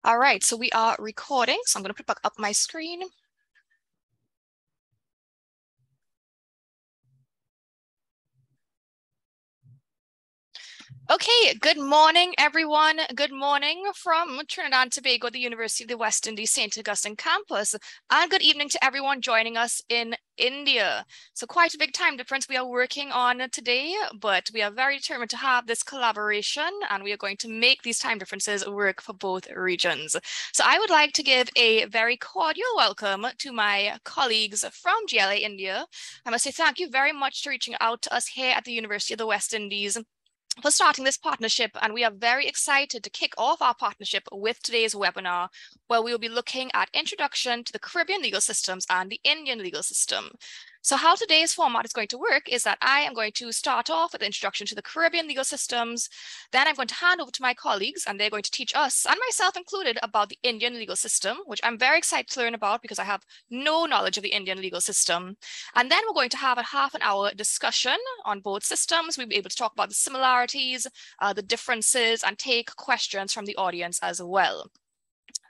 All right, so we are recording. So I'm going to put back up my screen. Okay, good morning, everyone. Good morning from Trinidad and Tobago, the University of the West Indies, St. Augustine campus. And good evening to everyone joining us in India. So quite a big time difference we are working on today, but we are very determined to have this collaboration, and we are going to make these time differences work for both regions. So I would like to give a very cordial welcome to my colleagues from GLA India. I must say thank you very much for reaching out to us here at the University of the West Indies for starting this partnership, and we are very excited to kick off our partnership with today's webinar, where we will be looking at Introduction to the Caribbean Legal Systems and the Indian Legal System. So how today's format is going to work is that I am going to start off with the introduction to the Caribbean legal systems. Then I'm going to hand over to my colleagues, and they're going to teach us, and myself included, about the Indian legal system, which I'm very excited to learn about because I have no knowledge of the Indian legal system. And then we're going to have a half-an-hour discussion on both systems. We'll be able to talk about the similarities, the differences, and take questions from the audience as well.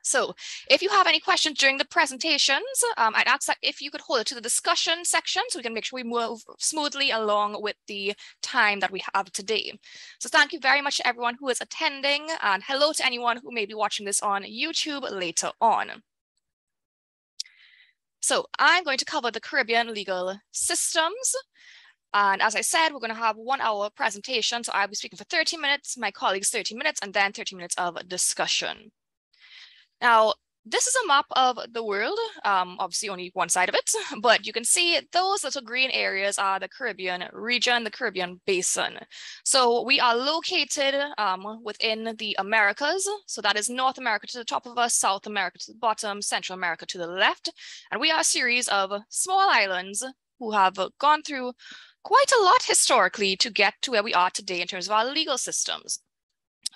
So if you have any questions during the presentations, I'd ask that if you could hold it to the discussion section so we can make sure we move smoothly along with the time that we have today. So thank you very much to everyone who is attending, and hello to anyone who may be watching this on YouTube later on. So I'm going to cover the Caribbean legal systems. And as I said, we're going to have 1 hour presentation. So I'll be speaking for 30 minutes, my colleagues 30 minutes, and then 30 minutes of discussion. Now, this is a map of the world, obviously only one side of it, but you can see those little green areas are the Caribbean region, the Caribbean basin. So we are located within the Americas. So that is North America to the top of us, South America to the bottom, Central America to the left. And we are a series of small islands who have gone through quite a lot historically to get to where we are today in terms of our legal systems.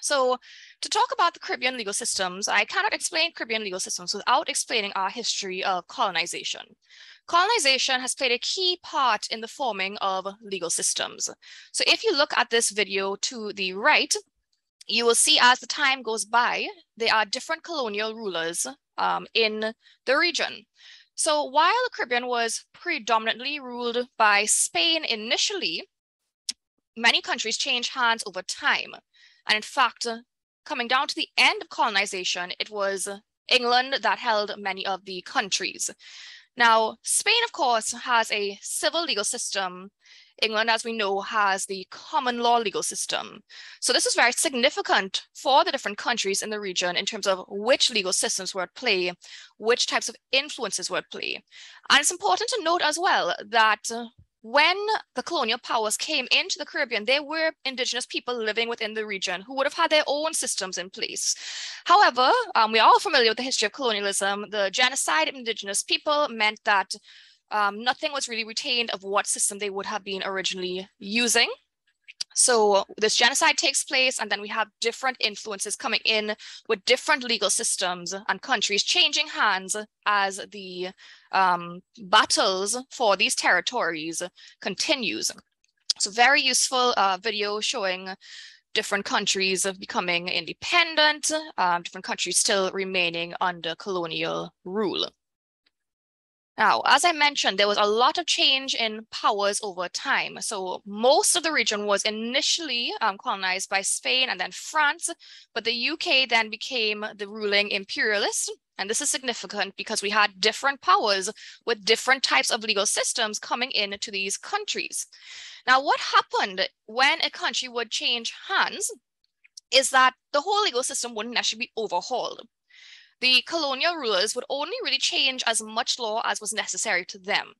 So to talk about the Caribbean legal systems, I cannot explain Caribbean legal systems without explaining our history of colonization. Colonization has played a key part in the forming of legal systems. So if you look at this video to the right, you will see as the time goes by, there are different colonial rulers in the region. So while the Caribbean was predominantly ruled by Spain initially, many countries changed hands over time. And in fact, coming down to the end of colonization, it was England that held many of the countries. Now, Spain, of course, has a civil legal system. England, as we know, has the common law legal system. So this is very significant for the different countries in the region in terms of which legal systems were at play, which types of influences were at play. And it's important to note as well that when the colonial powers came into the Caribbean, there were indigenous people living within the region who would have had their own systems in place. However, we are all familiar with the history of colonialism. The genocide of indigenous people meant that nothing was really retained of what system they would have been originally using. So this genocide takes place, and then we have different influences coming in with different legal systems and countries changing hands as the battles for these territories continues. So very useful video showing different countries becoming independent, different countries still remaining under colonial rule. Now, as I mentioned, there was a lot of change in powers over time. So most of the region was initially colonized by Spain and then France, but the UK then became the ruling imperialist. And this is significant because we had different powers with different types of legal systems coming into these countries. Now, what happened when a country would change hands is that the whole legal system wouldn't necessarily be overhauled. The colonial rulers would only really change as much law as was necessary to them.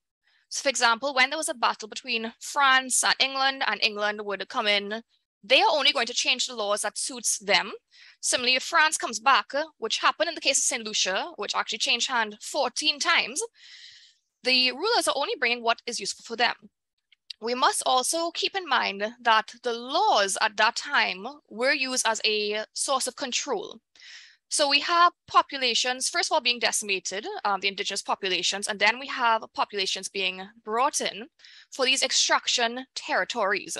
So for example, when there was a battle between France and England would come in, they are only going to change the laws that suits them. Similarly, if France comes back, which happened in the case of St. Lucia, which actually changed hand 14 times, the rulers are only bringing what is useful for them. We must also keep in mind that the laws at that time were used as a source of control. So we have populations, first of all, being decimated, the indigenous populations, and then we have populations being brought in for these extraction territories.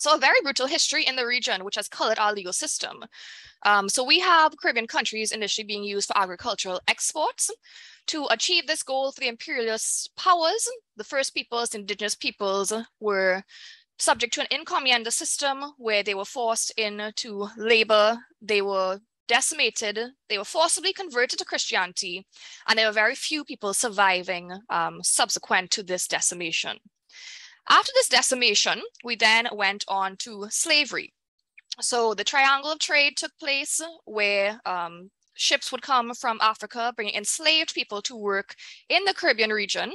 So a very brutal history in the region, which has colored our legal system. So we have Caribbean countries initially being used for agricultural exports. To achieve this goal for the imperialist powers, the first peoples, indigenous peoples, were subject to an encomienda system where they were forced into labor, they were decimated, they were forcibly converted to Christianity, and there were very few people surviving subsequent to this decimation. After this decimation, we then went on to slavery. So the triangle of trade took place where ships would come from Africa, bringing enslaved people to work in the Caribbean region.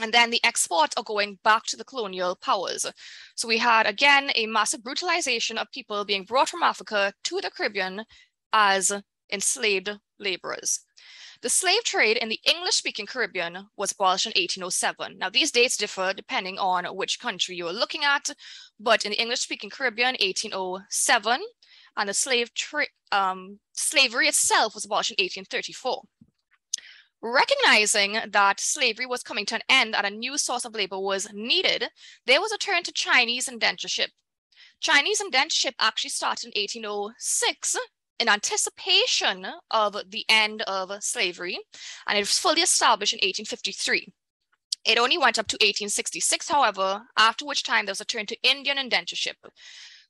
And then the exports are going back to the colonial powers. So we had, again, a massive brutalization of people being brought from Africa to the Caribbean as enslaved laborers. The slave trade in the English-speaking Caribbean was abolished in 1807. Now, these dates differ depending on which country you are looking at, but in the English-speaking Caribbean, 1807, and the slavery itself was abolished in 1834. Recognizing that slavery was coming to an end and a new source of labor was needed, there was a turn to Chinese indentureship. Chinese indentureship actually started in 1806 in anticipation of the end of slavery, and it was fully established in 1853. It only went up to 1866, however, after which time there was a turn to Indian indentureship.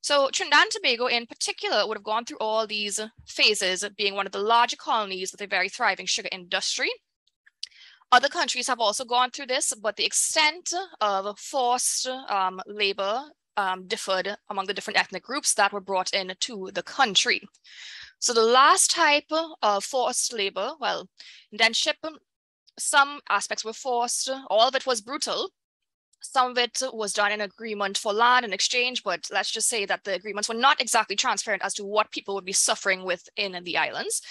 So Trinidad and Tobago in particular would have gone through all these phases, being one of the larger colonies with a very thriving sugar industry. Other countries have also gone through this, but the extent of forced labor differed among the different ethnic groups that were brought into the country. So the last type of forced labor, well, indentureship, some aspects were forced, all of it was brutal. Some of it was done in agreement for land and exchange, but let's just say that the agreements were not exactly transparent as to what people would be suffering within the islands.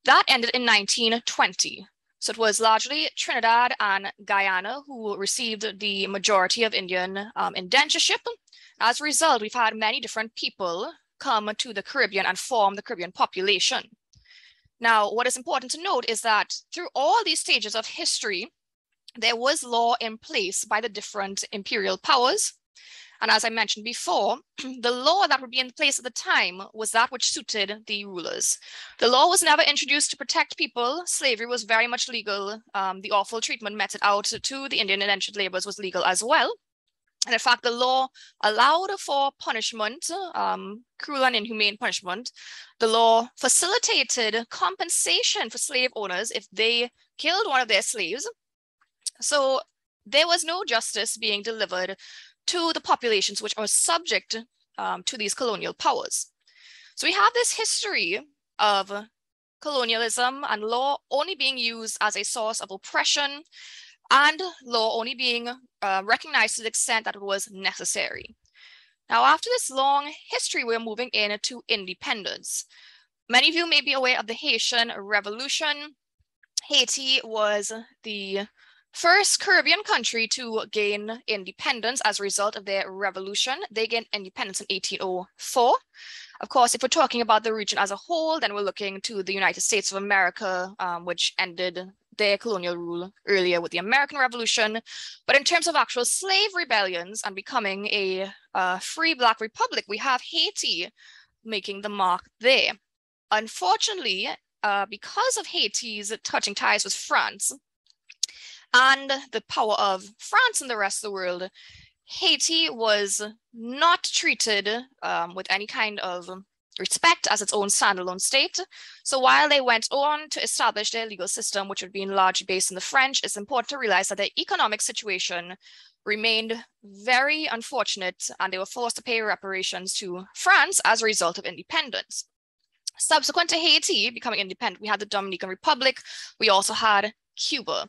That ended in 1920. So it was largely Trinidad and Guyana who received the majority of Indian indentureship. As a result, we've had many different people come to the Caribbean and form the Caribbean population. Now, what is important to note is that through all these stages of history, there was law in place by the different imperial powers. And as I mentioned before, the law that would be in place at the time was that which suited the rulers. The law was never introduced to protect people. Slavery was very much legal. The awful treatment meted out to the Indian indentured laborers was legal as well. And in fact, the law allowed for punishment, cruel and inhumane punishment. The law facilitated compensation for slave owners if they killed one of their slaves. So there was no justice being delivered to the populations which are subject to these colonial powers. So we have this history of colonialism and law only being used as a source of oppression, and law only being recognized to the extent that it was necessary. Now, after this long history, we're moving into independence. Many of you may be aware of the Haitian Revolution. Haiti was the first Caribbean country to gain independence as a result of their revolution. They gained independence in 1804. Of course, if we're talking about the region as a whole, then we're looking to the United States of America, which ended their colonial rule earlier with the American Revolution. But in terms of actual slave rebellions and becoming a free Black republic, we have Haiti making the mark there. Unfortunately, because of Haiti's touching ties with France and the power of France in the rest of the world, Haiti was not treated with any kind of respect as its own standalone state. So while they went on to establish their legal system, which would be largely based on the French, it's important to realize that their economic situation remained very unfortunate, and they were forced to pay reparations to France as a result of independence. Subsequent to Haiti becoming independent, we had the Dominican Republic. We also had Cuba.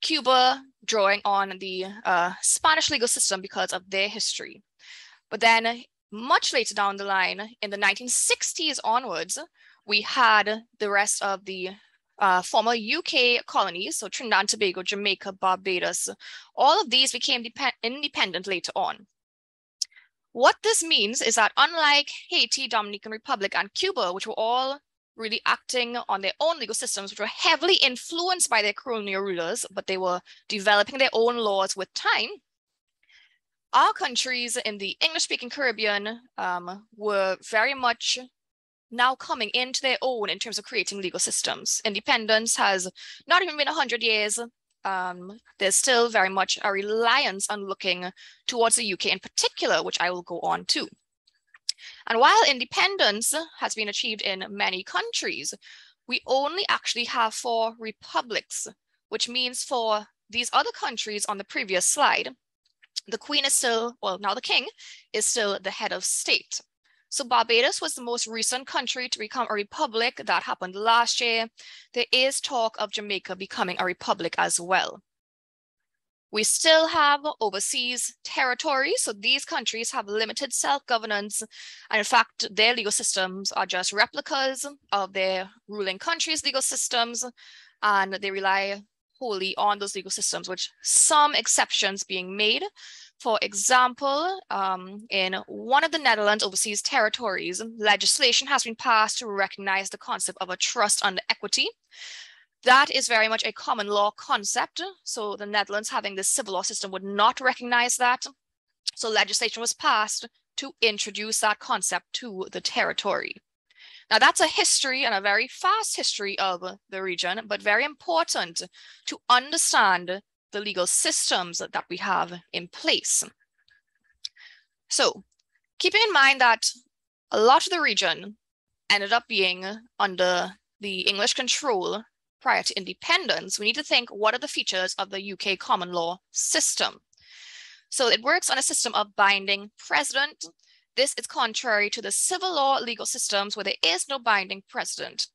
Cuba drawing on the Spanish legal system because of their history. But then much later down the line, in the 1960s onwards, we had the rest of the former UK colonies, so Trinidad and Tobago, Jamaica, Barbados. All of these became independent later on. What this means is that unlike Haiti, Dominican Republic, and Cuba, which were all really acting on their own legal systems, which were heavily influenced by their colonial rulers, but they were developing their own laws with time, Our countries in the English-speaking Caribbean were very much now coming into their own in terms of creating legal systems. Independence has not even been 100 years. There's still very much a reliance on looking towards the UK in particular, which I will go on to. And while independence has been achieved in many countries, we only actually have 4 republics, which means for these other countries on the previous slide, the Queen is still, well, now the King is still the head of state. So Barbados was the most recent country to become a republic. That happened last year. There is talk of Jamaica becoming a republic as well. We still have overseas territories. So these countries have limited self-governance. And in fact, their legal systems are just replicas of their ruling countries' legal systems. And they rely wholly on those legal systems, with some exceptions being made. For example, in one of the Netherlands overseas territories, legislation has been passed to recognize the concept of a trust under equity. That is very much a common law concept. So the Netherlands, having this civil law system, would not recognize that. So legislation was passed to introduce that concept to the territory. Now that's a history, and a very fast history of the region, but very important to understand the legal systems that we have in place. So keeping in mind that a lot of the region ended up being under the English control prior to independence, we need to think, what are the features of the UK common law system? So it works on a system of binding precedent. This is contrary to the civil law legal systems where there is no binding precedent.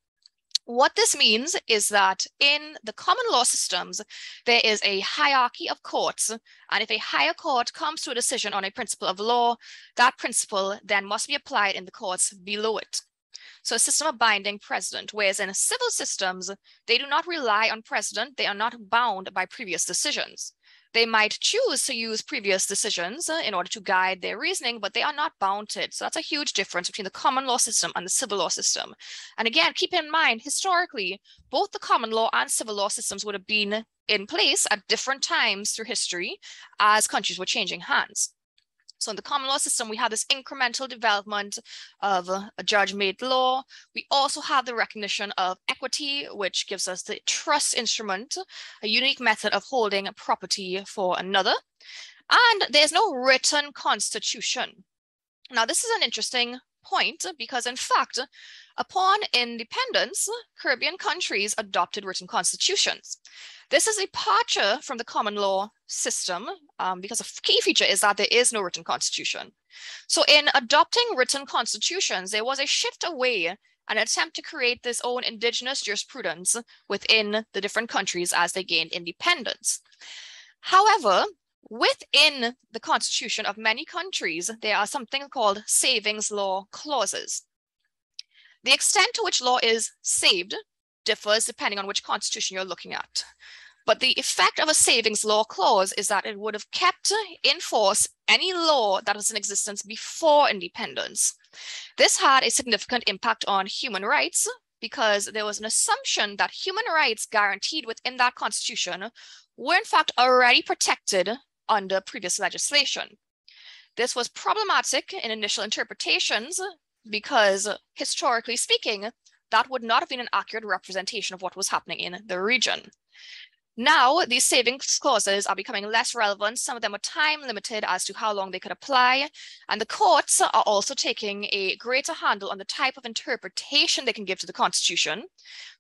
What this means is that in the common law systems, there is a hierarchy of courts. And if a higher court comes to a decision on a principle of law, that principle then must be applied in the courts below it. So a system of binding precedent, whereas in civil systems, they do not rely on precedent. They are not bound by previous decisions. They might choose to use previous decisions in order to guide their reasoning, but they are not bounded. So that's a huge difference between the common law system and the civil law system. And again, keep in mind, historically, both the common law and civil law systems would have been in place at different times through history as countries were changing hands. So in the common law system, we have this incremental development of a judge-made law. We also have the recognition of equity, which gives us the trust instrument, a unique method of holding property for another. And there's no written constitution. Now, this is an interesting point because, in fact, upon independence, Caribbean countries adopted written constitutions. This is a departure from the common law system because a key feature is that there is no written constitution. So in adopting written constitutions, there was a shift away, an attempt to create this own indigenous jurisprudence within the different countries as they gained independence. However, within the constitution of many countries, there are something called savings law clauses. The extent to which law is saved differs depending on which constitution you're looking at. But the effect of a savings law clause is that it would have kept in force any law that was in existence before independence. This had a significant impact on human rights because there was an assumption that human rights guaranteed within that constitution were in fact already protected under previous legislation. This was problematic in initial interpretations because, historically speaking, that would not have been an accurate representation of what was happening in the region. Now, these savings clauses are becoming less relevant. Some of them are time limited as to how long they could apply. And the courts are also taking a greater handle on the type of interpretation they can give to the Constitution,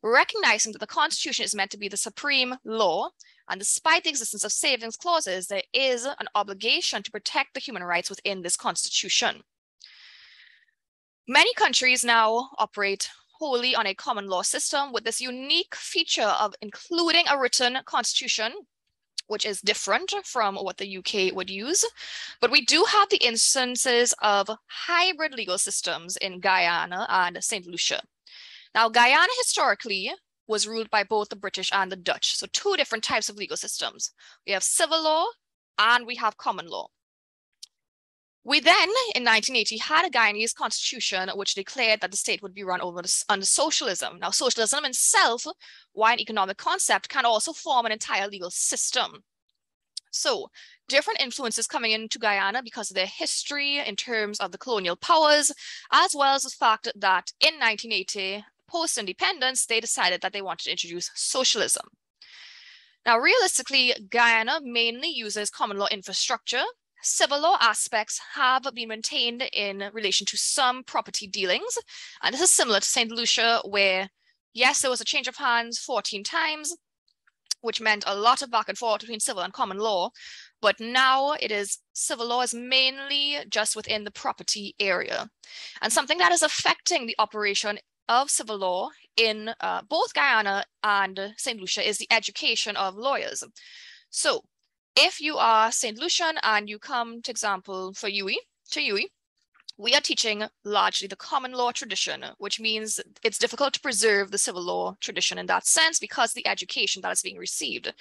recognizing that the Constitution is meant to be the supreme law. And despite the existence of savings clauses, there is an obligation to protect the human rights within this Constitution. Many countries now operate wholly on a common law system with this unique feature of including a written constitution, which is different from what the UK would use. But we do have the instances of hybrid legal systems in Guyana and St. Lucia. Now, Guyana historically was ruled by both the British and the Dutch. So 2 different types of legal systems. We have civil law and we have common law. We then, in 1980, had a Guyanese constitution which declared that the state would be run over under socialism. Now, socialism itself, while an economic concept, can also form an entire legal system. So different influences coming into Guyana because of their history in terms of the colonial powers, as well as the fact that in 1980, post-independence, they decided that they wanted to introduce socialism. Now, realistically, Guyana mainly uses common law infrastructure. Civil law aspects have been maintained in relation to some property dealings. And this is similar to St. Lucia, where, yes, there was a change of hands 14 times, which meant a lot of back and forth between civil and common law. But now it is civil law is mainly just within the property area. And something that is affecting the operation of civil law in both Guyana and St. Lucia is the education of lawyers. So if you are St. Lucian and you come, to example, to UWI, we are teaching largely the common law tradition, which means it's difficult to preserve the civil law tradition in that sense because of the education that is being received.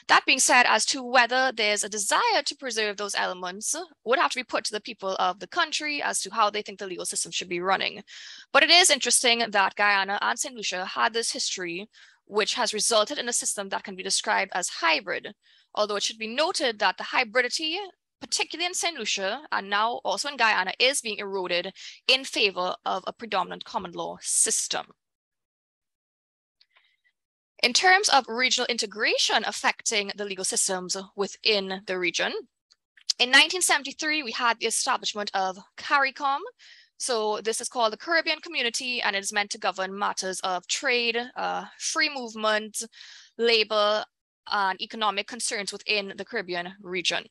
That being said, as to whether there's a desire to preserve those elements would have to be put to the people of the country as to how they think the legal system should be running. But it is interesting that Guyana and St. Lucia had this history, which has resulted in a system that can be described as hybrid. Although it should be noted that the hybridity, particularly in St. Lucia and now also in Guyana, is being eroded in favor of a predominant common law system. In terms of regional integration affecting the legal systems within the region, in 1973, we had the establishment of CARICOM. So this is called the Caribbean Community, and it is meant to govern matters of trade, free movement, labor, and economic concerns within the Caribbean region.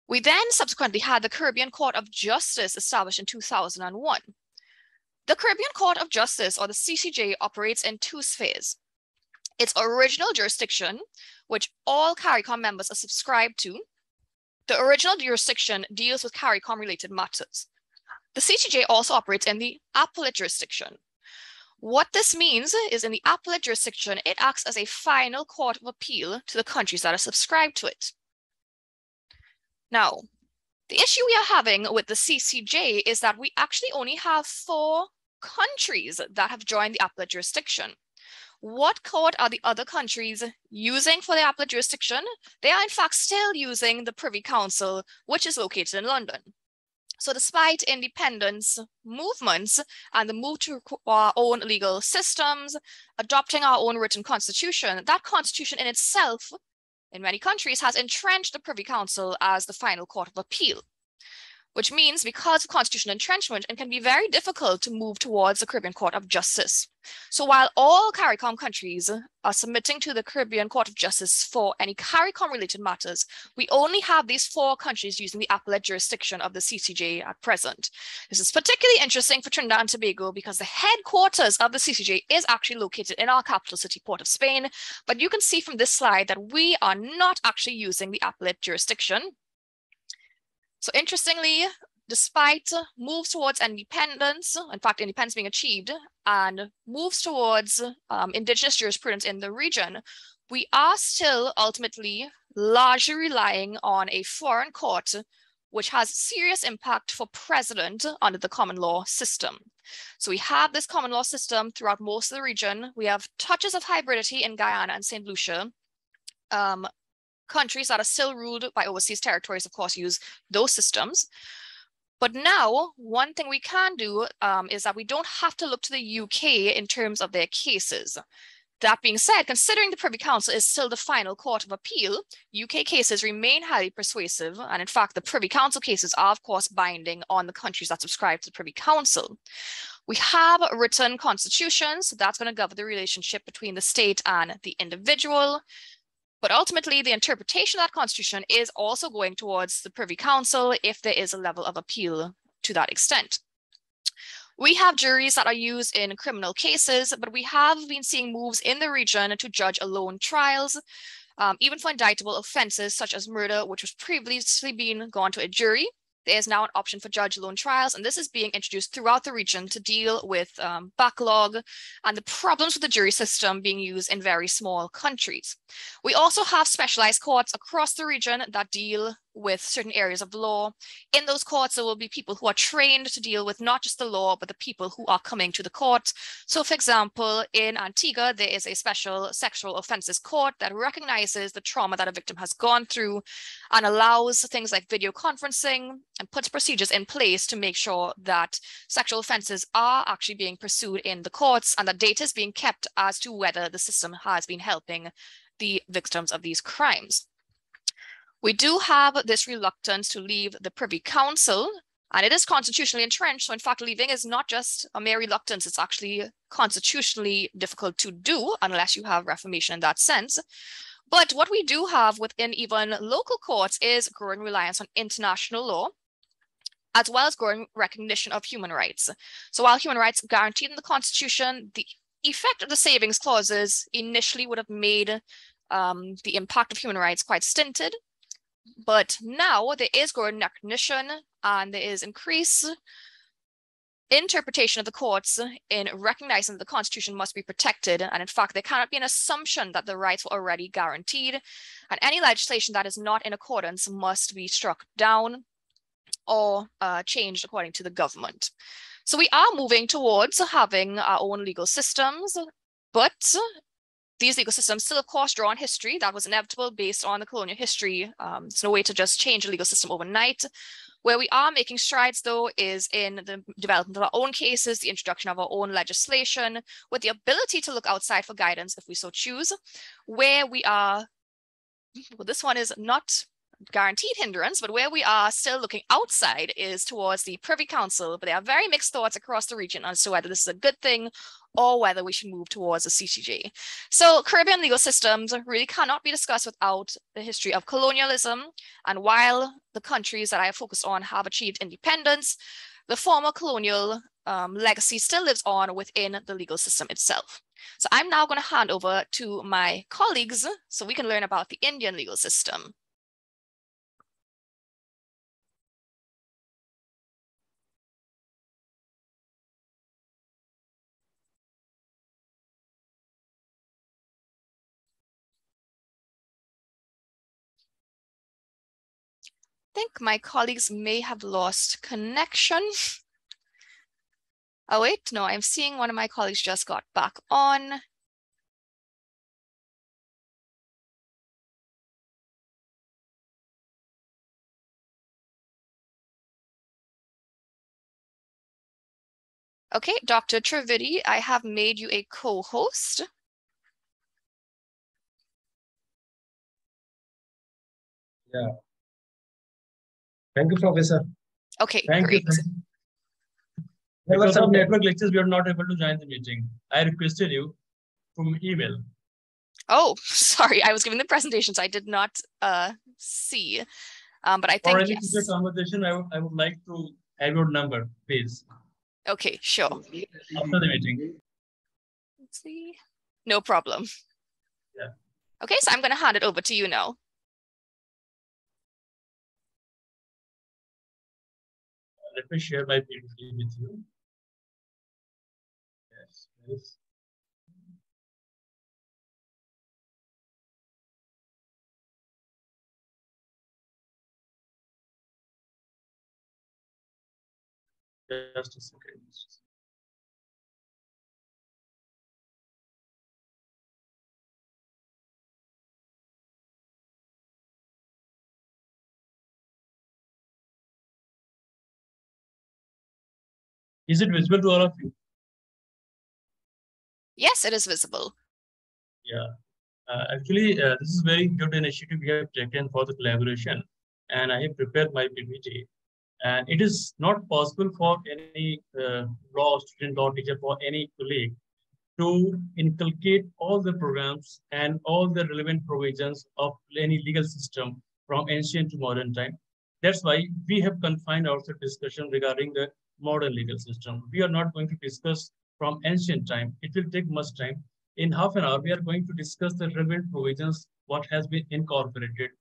We then subsequently had the Caribbean Court of Justice established in 2001. The Caribbean Court of Justice, or the CCJ, operates in two spheres. Its original jurisdiction, which all CARICOM members are subscribed to. The original jurisdiction deals with CARICOM-related matters. The CCJ also operates in the appellate jurisdiction. What this means is in the appellate jurisdiction, it acts as a final court of appeal to the countries that are subscribed to it. Now, the issue we are having with the CCJ is that we actually only have 4 countries that have joined the appellate jurisdiction. What court are the other countries using for the appellate jurisdiction? They are in fact still using the Privy Council, which is located in London. So despite independence movements and the move to our own legal systems, adopting our own written constitution, that constitution in itself, in many countries, has entrenched the Privy Council as the final court of appeal, which means because of constitutional entrenchment, it can be very difficult to move towards the Caribbean Court of Justice. So while all CARICOM countries are submitting to the Caribbean Court of Justice for any CARICOM-related matters, we only have these 4 countries using the appellate jurisdiction of the CCJ at present. This is particularly interesting for Trinidad and Tobago because the headquarters of the CCJ is actually located in our capital city, Port of Spain. But you can see from this slide that we are not actually using the appellate jurisdiction. So interestingly, despite moves towards independence, in fact, independence being achieved, and moves towards indigenous jurisprudence in the region, we are still ultimately largely relying on a foreign court, which has serious impact for precedent under the common law system. So we have this common law system throughout most of the region. We have touches of hybridity in Guyana and St. Lucia. Countries that are still ruled by overseas territories, of course, use those systems. But now, one thing we can do is that we don't have to look to the UK in terms of their cases. That being said, considering the Privy Council is still the final court of appeal, UK cases remain highly persuasive. And in fact, the Privy Council cases are, of course, binding on the countries that subscribe to the Privy Council. We have written constitutions, so that's going to govern the relationship between the state and the individual. But ultimately, the interpretation of that constitution is also going towards the Privy Council if there is a level of appeal to that extent. We have juries that are used in criminal cases, but we have been seeing moves in the region to judge alone trials, even for indictable offenses such as murder, which was previously been gone to a jury. There is now an option for judge alone trials, and this is being introduced throughout the region to deal with backlog and the problems with the jury system being used in very small countries. We also have specialized courts across the region that deal with certain areas of law. In those courts, there will be people who are trained to deal with not just the law, but the people who are coming to the court. So for example, in Antigua, there is a special sexual offenses court that recognizes the trauma that a victim has gone through and allows things like video conferencing and puts procedures in place to make sure that sexual offenses are actually being pursued in the courts and that data is being kept as to whether the system has been helping the victims of these crimes. We do have this reluctance to leave the Privy Council, and it is constitutionally entrenched. So in fact, leaving is not just a mere reluctance, it's actually constitutionally difficult to do unless you have reformation in that sense. But what we do have within even local courts is growing reliance on international law, as well as growing recognition of human rights. So while human rights are guaranteed in the Constitution, the effect of the savings clauses initially would have made the impact of human rights quite stinted. But now there is growing recognition and there is increased interpretation of the courts in recognizing that the Constitution must be protected. And in fact, there cannot be an assumption that the rights were already guaranteed. And any legislation that is not in accordance must be struck down or changed according to the government. So we are moving towards having our own legal systems, but these legal systems still, of course, draw on history. That was inevitable based on the colonial history. There's no way to just change a legal system overnight. Where we are making strides, though, is in the development of our own cases, the introduction of our own legislation, with the ability to look outside for guidance if we so choose. Where we are, well, this one is not guaranteed hindrance, but where we are still looking outside is towards the Privy Council, but there are very mixed thoughts across the region as to whether this is a good thing or whether we should move towards a CCJ. So Caribbean legal systems really cannot be discussed without the history of colonialism. And while the countries that I have focused on have achieved independence, the former colonial legacy still lives on within the legal system itself. So I'm now going to hand over to my colleagues so we can learn about the Indian legal system. I think my colleagues may have lost connection. Oh wait, no, I'm seeing one of my colleagues just got back on. Okay, Dr. Trivedi, I have made you a co-host. Yeah. Thank you, Professor. Okay, Thank great. you. Because of network glitches, we are not able to join the meeting. I requested you from email. Oh, sorry, I was giving the presentation, so I did not see. But I think for any future conversation, I would like to have your number, please. Okay, sure. After the meeting. Let's see. No problem. Yeah. Okay, so I'm going to hand it over to you now. Let me share my PPT with you. Yes, yes. Just a second. Is it visible to all of you? Yes, it is visible. Yeah. Actually, this is very good initiative we have taken for the collaboration, and I have prepared my PPT. And it is not possible for any law student, law teacher, for any colleague to inculcate all the programs and all the relevant provisions of any legal system from ancient to modern time. That's why we have confined our discussion regarding the modern legal system. We are not going to discuss from ancient time. It will take much time. In half an hour, we are going to discuss the relevant provisions, what has been incorporated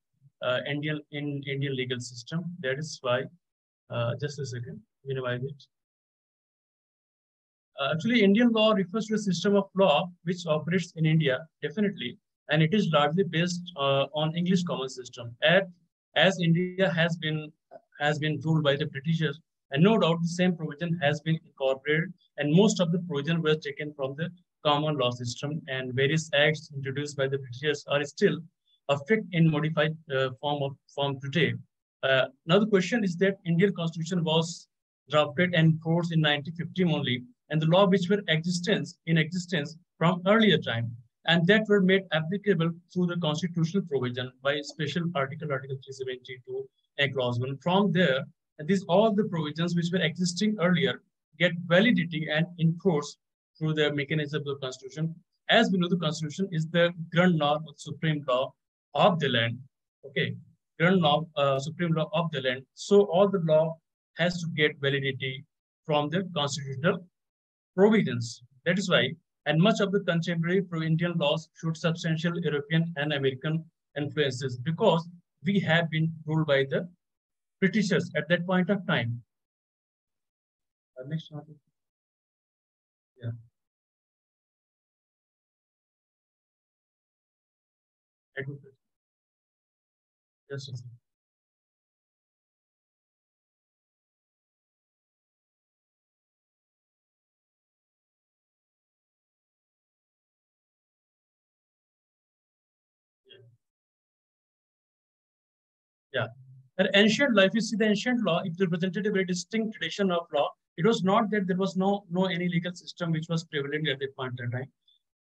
in Indian legal system. That is why, just a second, minimize it. Actually, Indian law refers to a system of law which operates in India, definitely, and it is largely based on English common system. At as India has been ruled by the Britishers, and no doubt the same provision has been incorporated, and most of the provision was taken from the common law system, and various acts introduced by the Britishers are still a fit in modified form today. Now the question is that Indian Constitution was drafted and enforced in 1950 only, and the law which were in existence from earlier time, and that were made applicable through the constitutional provision by special Article 372 and Clause 1. From there, and these all the provisions which were existing earlier get validity and enforced through the mechanism of the Constitution. As we know, the Constitution is the grand norm of supreme law of the land. Okay, grand norm, supreme law of the land. So all the law has to get validity from the constitutional provisions. That is why, and much of the contemporary pro-Indian laws showed substantial European and American influences because we have been ruled by the Britishers at that point of time. Next one. Yeah. Yes, yes. Yeah. And ancient life, you see the ancient law, it represented a very distinct tradition of law. It was not that there was no any legal system which was prevalent at that point in time.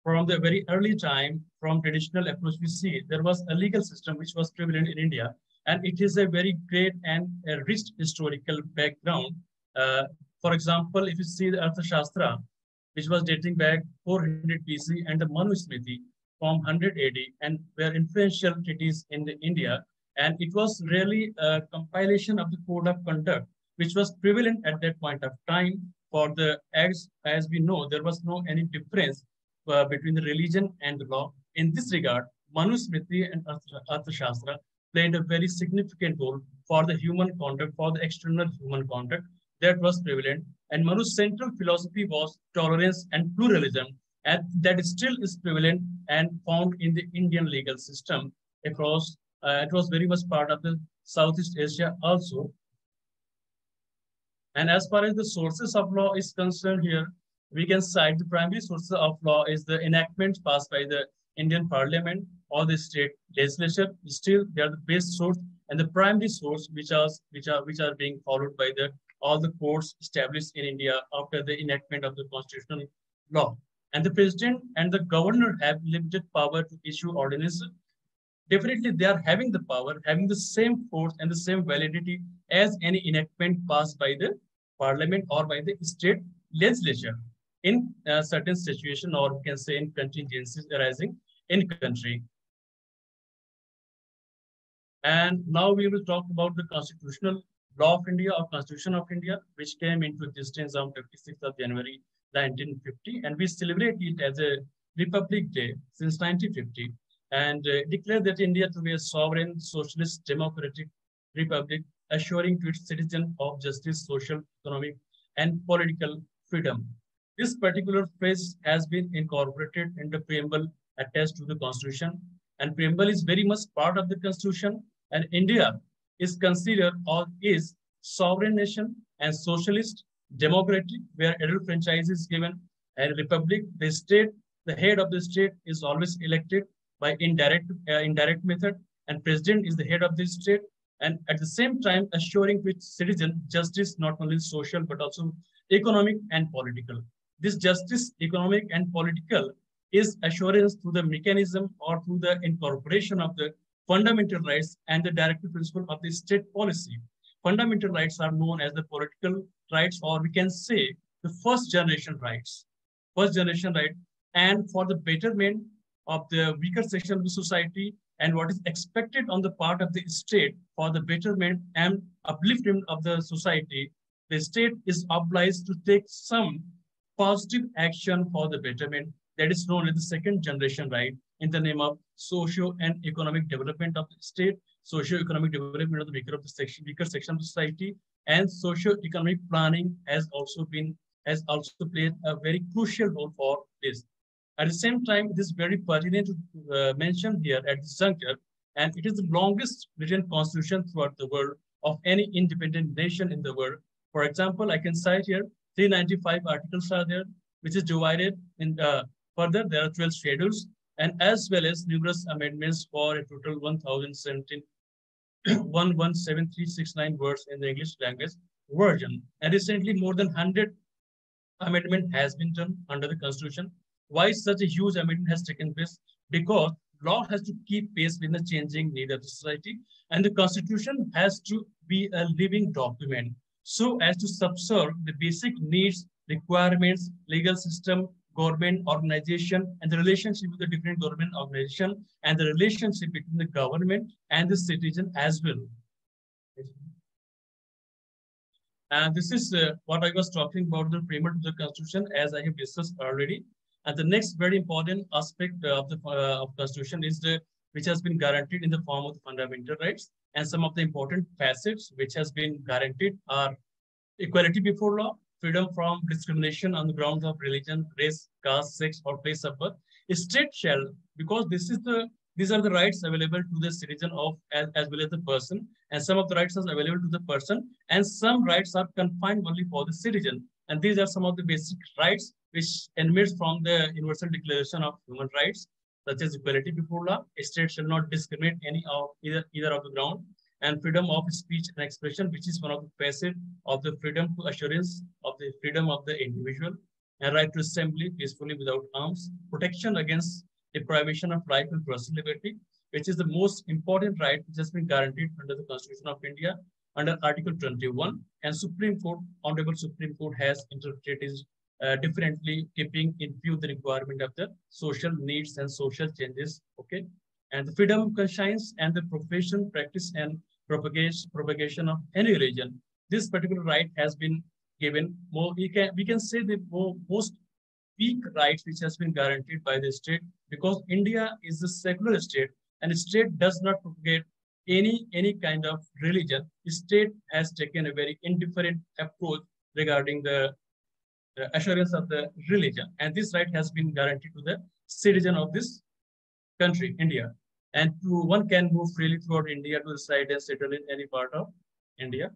From the very early time, from traditional approach, we see there was a legal system which was prevalent in India, and it is a very great and a rich historical background. For example, if you see the Arthashastra, which was dating back 400 BC, and the Manusmriti from 100 AD, and were influential treaties in the India, and it was really a compilation of the code of conduct, which was prevalent at that point of time. For the as we know, there was no any difference between the religion and the law. In this regard, Manusmriti and Arthashastra played a very significant role for the human conduct, for the external human conduct that was prevalent. And Manu's central philosophy was tolerance and pluralism, and that still is prevalent and found in the Indian legal system across. It was very much part of the Southeast Asia also. And as far as the sources of law is concerned here, we can cite the primary sources of law is the enactments passed by the Indian Parliament or the state legislature. Still, they are the base source and the primary source which are being followed by the all the courts established in India after the enactment of the constitutional law. And the president and the governor have limited power to issue ordinances. Definitely, they are having the power, having the same force and the same validity as any enactment passed by the parliament or by the state legislature in a certain situation, or we can say in contingencies arising in country. And now we will talk about the constitutional law of India or Constitution of India, which came into existence on 56th of January 1950, and we celebrate it as a Republic Day since 1950, and declare that India to be a sovereign, socialist, democratic republic, assuring to its citizens of justice, social, economic, and political freedom. This particular phrase has been incorporated in the preamble attached to the Constitution, and preamble is very much part of the Constitution, and India is considered or is sovereign nation and socialist, democratic, where adult franchise is given, and republic, the state, the head of the state is always elected by indirect method, and president is the head of the state, and at the same time assuring to its citizen justice, not only social but also economic and political. This justice, economic and political, is assurance through the mechanism or through the incorporation of the fundamental rights and the directive principle of the state policy. Fundamental rights are known as the political rights, or we can say the first generation rights. First generation right, and for the betterment of the weaker section of the society, and what is expected on the part of the state for the betterment and upliftment of the society, the state is obliged to take some positive action for the betterment, that is known as the second generation right, in the name of socio and economic development of the state, socio-economic development of the weaker section of society, and socio-economic planning has also played a very crucial role for this. At the same time, it is very pertinent to mention here at this juncture and it is the longest written constitution throughout the world of any independent nation in the world. For example, I can cite here 395 articles are there, which is divided in further. There are 12 schedules, and as well as numerous amendments for a total 1,017 117369 words in the English language version. And recently, more than 100 amendment has been done under the Constitution. Why such a huge amendment has taken place? Because law has to keep pace with the changing need of the society, and the Constitution has to be a living document so as to subserve the basic needs, requirements, legal system, government organization, and the relationship with the different government organization, and the relationship between the government and the citizen as well. And this is what I was talking about, the framework of the Constitution, as I have discussed already. And the next very important aspect of the Constitution is the which has been guaranteed in the form of the fundamental rights. And some of the important facets which has been guaranteed are equality before law, freedom from discrimination on the grounds of religion, race, caste, sex, or place of birth. A state shall, because these are the rights available to the citizen of as well as the person, and some of the rights are available to the person, and some rights are confined only for the citizen. And these are some of the basic rights which emanates from the Universal Declaration of Human Rights, such as equality before law. A state shall not discriminate either of the ground, and freedom of speech and expression, which is one of the facets of the freedom to assurance of the freedom of the individual, and right to assembly peacefully without arms, protection against deprivation of life and personal liberty, which is the most important right which has been guaranteed under the Constitution of India under Article 21, and Supreme Court, Honorable Supreme Court has interpreted it differently, keeping in view the requirement of the social needs and social changes. Okay, and the freedom of conscience and the profession, practice, and propagation of any religion. This particular right has been given more. We can say the most weak rights which has been guaranteed by the state, because India is a secular state and the state does not propagate any kind of religion. The state has taken a very indifferent approach regarding the assurance of the religion, and this right has been guaranteed to the citizen of this country, India. And one can move freely throughout India to reside and settle in any part of India.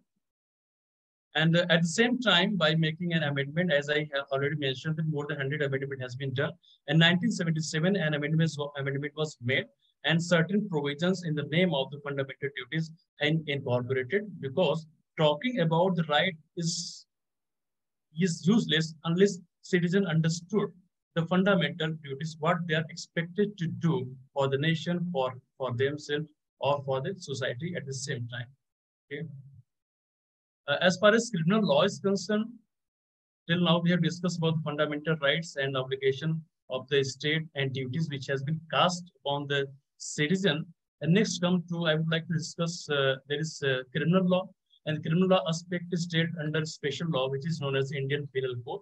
And at the same time, by making an amendment, as I have already mentioned, that more than 100 amendment has been done. In 1977, an amendment was made, and certain provisions in the name of the fundamental duties and incorporated, because talking about the right is useless unless citizen understood the fundamental duties, what they are expected to do for the nation, for themselves, or for the society at the same time. Okay. As far as criminal law is concerned, till now we have discussed about the fundamental rights and obligation of the state and duties which has been cast upon the citizen. And next come to, I would like to discuss, there is criminal law, and the criminal law aspect is dealt under special law, which is known as Indian Penal Code,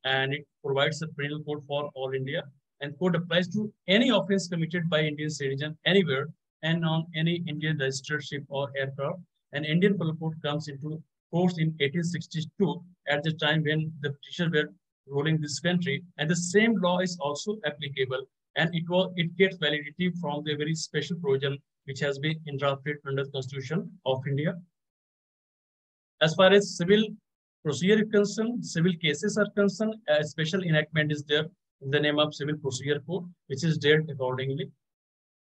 and it provides a penal code for all India, and code applies to any offense committed by Indian citizen anywhere and on any Indian registered ship or aircraft. And Indian Penal Code comes into force in 1862 at the time when the British were ruling this country, and the same law is also applicable, and it gets validity from the very special provision which has been endrafted under the Constitution of India. As far as civil procedure is concerned, civil cases are concerned, a special enactment is there in the name of Civil Procedure Code, which is dealt accordingly.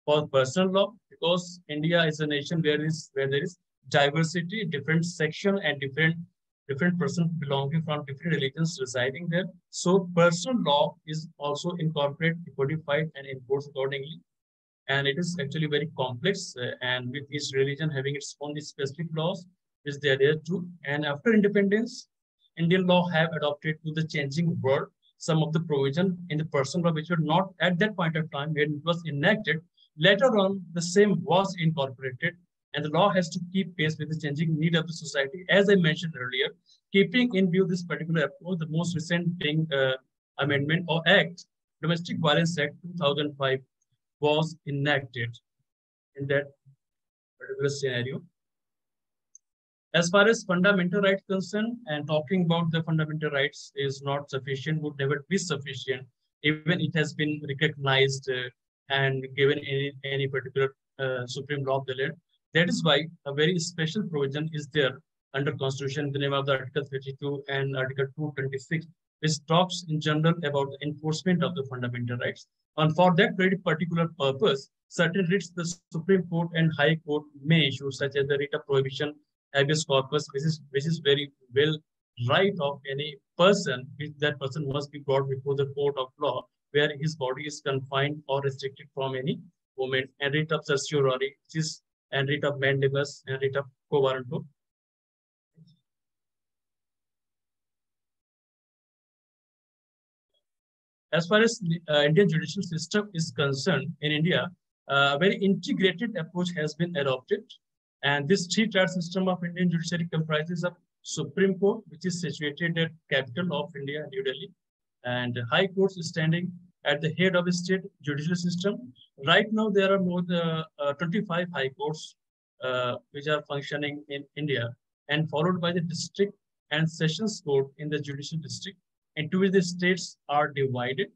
For personal law, because India is a nation where there is diversity, different section, and different persons belonging from different religions residing there. So personal law is also incorporated, codified, and enforced accordingly. And it is actually very complex, and with each religion having its own specific laws, which they are there too. And after independence, Indian law have adopted to the changing world some of the provision in the personal law which were not at that point of time when it was enacted. Later on, the same was incorporated, and the law has to keep pace with the changing need of the society. As I mentioned earlier, keeping in view this particular approach, the most recent being amendment or act, Domestic Violence Act 2005, was enacted in that particular scenario. As far as fundamental rights concerned, and talking about the fundamental rights is not sufficient, would never be sufficient, even it has been recognized and given any particular supreme law of the land. That is why a very special provision is there under Constitution in the name of the Article 32 and Article 226, which talks in general about the enforcement of the fundamental rights. And for that very particular purpose, certain writs the Supreme Court and High Court may issue, such as the writ of prohibition, habeas corpus, which is very well right of any person, which that person must be brought before the court of law, where his body is confined or restricted from any movement, and writ of certiorari, which is and writ of mandamus and writ of quo warranto. As far as the Indian judicial system is concerned, in India, a very integrated approach has been adopted. And this three-tier system of Indian judiciary comprises of Supreme Court, which is situated at capital of India, New Delhi, and High Courts standing at the head of the state judicial system. Right now, there are more than 25 High Courts which are functioning in India, and followed by the district and sessions court in the judicial district, into which the states are divided.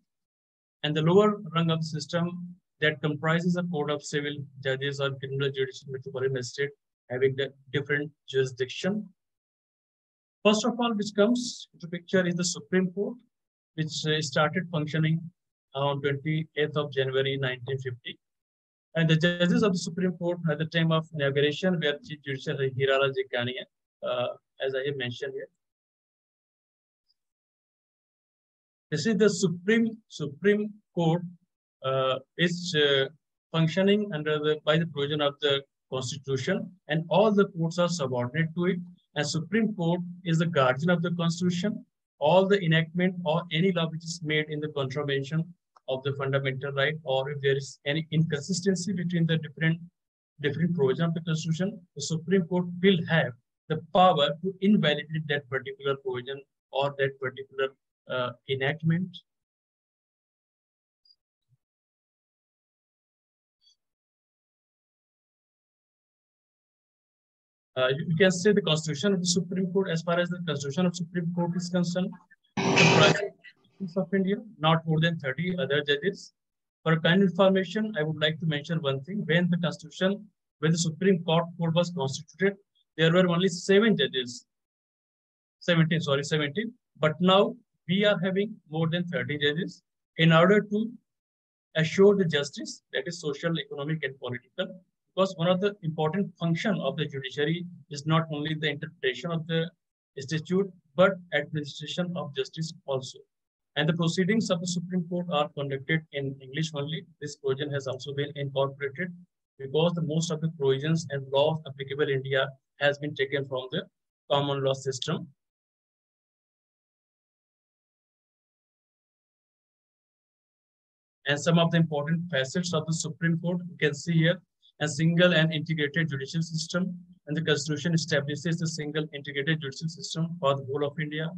And the lower rung of the system that comprises a court of civil judges or criminal judicial metropolitan state having the different jurisdiction. First of all, which comes to picture is the Supreme Court, which started functioning on 28th of January 1950. And the judges of the Supreme Court at the time of inauguration were Chief Judicial Hirala Jekania, as I have mentioned here. This is the Supreme Court is functioning by the provision of the Constitution, and all the courts are subordinate to it. And Supreme Court is the guardian of the Constitution. All the enactment or any law which is made in the contravention of the fundamental right, or if there is any inconsistency between the different provisions of the Constitution, the Supreme Court will have the power to invalidate that particular provision or that particular enactment. You can say the Constitution of the Supreme Court, as far as the Constitution of Supreme Court is concerned, comprises of India, not more than 30 other judges. For kind information, I would like to mention one thing. When the Supreme Court was constituted, there were only 7 judges. 17. But now we are having more than 30 judges in order to assure the justice, that is social, economic, and political. Because one of the important functions of the judiciary is not only the interpretation of the statute, but administration of justice also. And the proceedings of the Supreme Court are conducted in English only. This provision has also been incorporated because most of the provisions and laws applicable in India has been taken from the common law system. And some of the important facets of the Supreme Court you can see here: a single and integrated judicial system, and the Constitution establishes the single integrated judicial system for the whole of India.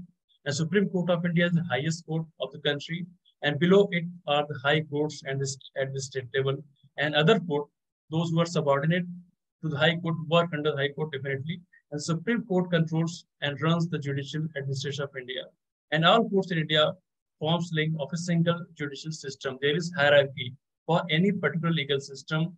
The Supreme Court of India is the highest court of the country, and below it are the high courts and at the state level, and other court, those who are subordinate to the high court work under the high court definitely. And Supreme Court controls and runs the judicial administration of India. And all courts in India forms link of a single judicial system. There is hierarchy for any particular legal system.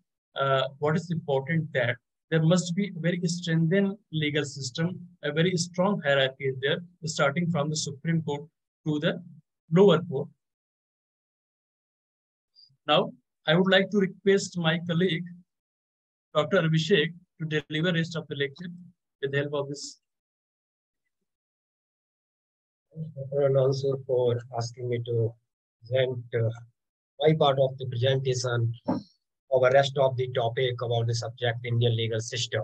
What is important that there must be a very strengthened legal system, a very strong hierarchy is there, starting from the Supreme Court to the lower court. Now, I would like to request my colleague, Dr. Abishek, to deliver rest of the lecture with the help of this. Arunanshu, for asking me to present my part of the presentation of the rest of the topic about the subject Indian legal system.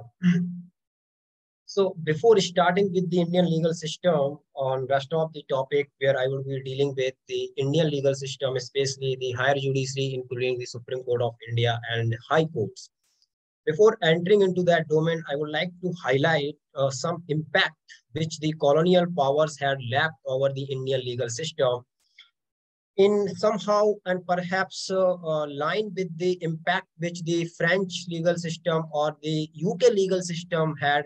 So before starting with the Indian legal system, on rest of the topic where I will be dealing with the Indian legal system, especially the higher judiciary, including the Supreme Court of India and high courts. Before entering into that domain, I would like to highlight some impact which the colonial powers had left over the Indian legal system, in somehow and perhaps line with the impact which the French legal system or the UK legal system had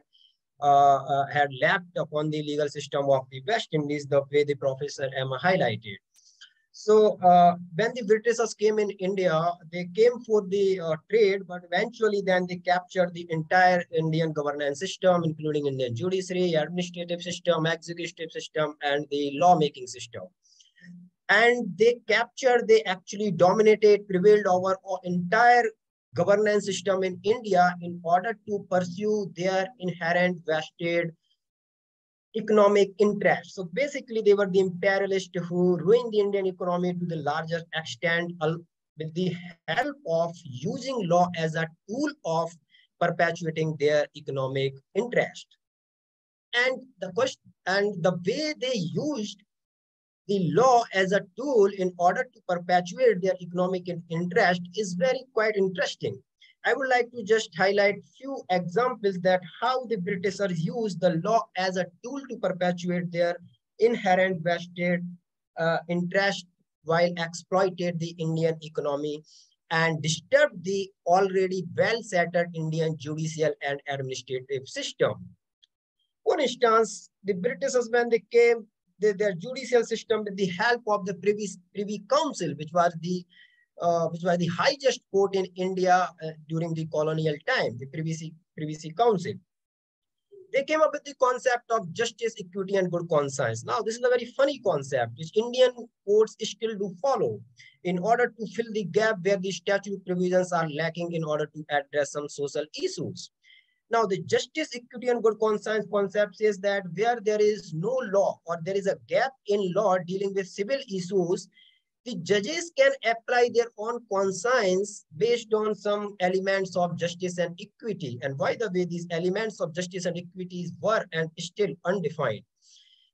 left upon the legal system of the West Indies, the way the Professor Emma highlighted. So when the Britishers came in India, they came for the trade, but eventually then they captured the entire Indian governance system, including Indian judiciary, administrative system, executive system, and the lawmaking system. And they actually dominated, prevailed over entire governance system in India in order to pursue their inherent vested economic interest. So basically, they were the imperialists who ruined the Indian economy to the largest extent with the help of using law as a tool of perpetuating their economic interest. And the way they used the law as a tool in order to perpetuate their economic interest is very quite interesting. I would like to just highlight few examples that how the Britishers used the law as a tool to perpetuate their inherent vested interest while exploited the Indian economy and disturbed the already well-settled Indian judicial and administrative system. For instance, the Britishers, when they came, their judicial system with the help of the Privy Council, which was the highest court in India during the colonial time, the Privy Council. They came up with the concept of justice, equity, and good conscience. Now, this is a very funny concept, which Indian courts still do follow in order to fill the gap where the statute provisions are lacking in order to address some social issues. Now, the justice, equity, and good conscience concept says that where there is no law or there is a gap in law dealing with civil issues, the judges can apply their own conscience based on some elements of justice and equity. And by the way, these elements of justice and equity were and still undefined.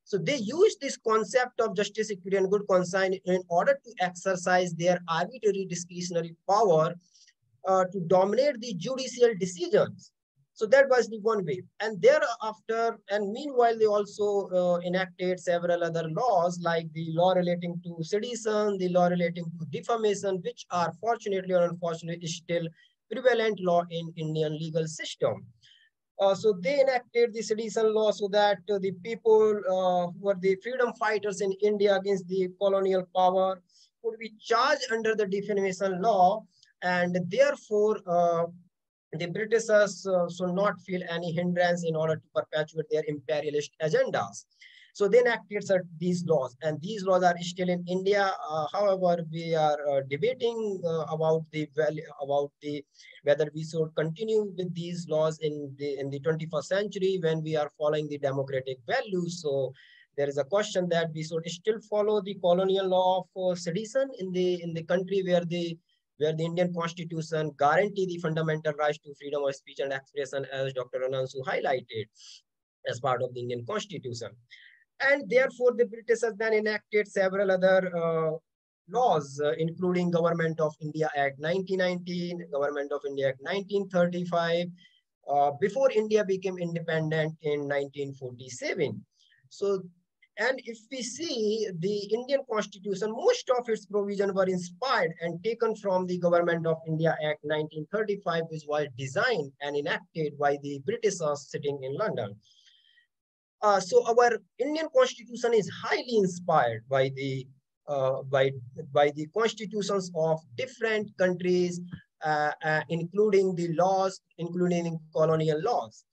So they use this concept of justice, equity, and good conscience in order to exercise their arbitrary discretionary power to dominate the judicial decisions. So that was the one way. And thereafter, and meanwhile, they also enacted several other laws like the law relating to sedition, the law relating to defamation, which are fortunately or unfortunately still prevalent law in Indian legal system. So they enacted the sedition law so that the people who were the freedom fighters in India against the colonial power could be charged under the defamation law, and therefore the Britishers should not feel any hindrance in order to perpetuate their imperialist agendas. So they enacted these laws, and these laws are still in India. However, we are debating about whether we should continue with these laws in the 21st century when we are following the democratic values. So there is a question that we should still follow the colonial law of sedition in the country where the Indian Constitution guarantee the fundamental rights to freedom of speech and expression, as Dr. Arunanshu highlighted as part of the Indian Constitution. And therefore, the Britishers then enacted several other laws, including Government of India Act 1919, Government of India Act 1935, before India became independent in 1947. So, and if we see the Indian Constitution, most of its provisions were inspired and taken from the Government of India Act 1935, which was designed and enacted by the Britishers sitting in London. So our Indian Constitution is highly inspired by the constitutions of different countries, including the laws, including colonial laws.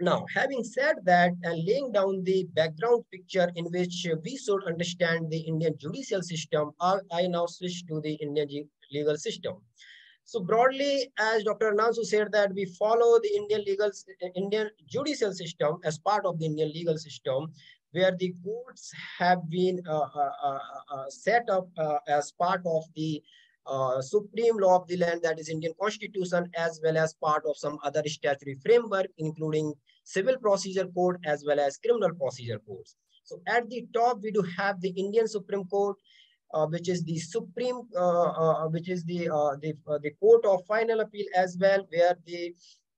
Now, having said that and laying down the background picture in which we should understand the Indian judicial system, I now switch to the Indian legal system. So broadly, as Dr. Arunanshu said, that we follow the Indian judicial system as part of the Indian legal system, where the courts have been set up as part of the supreme law of the land, that is Indian Constitution, as well as part of some other statutory framework, including civil procedure code as well as criminal procedure codes. So at the top, we do have the Indian Supreme Court, which is the supreme, which is the court of final appeal as well, where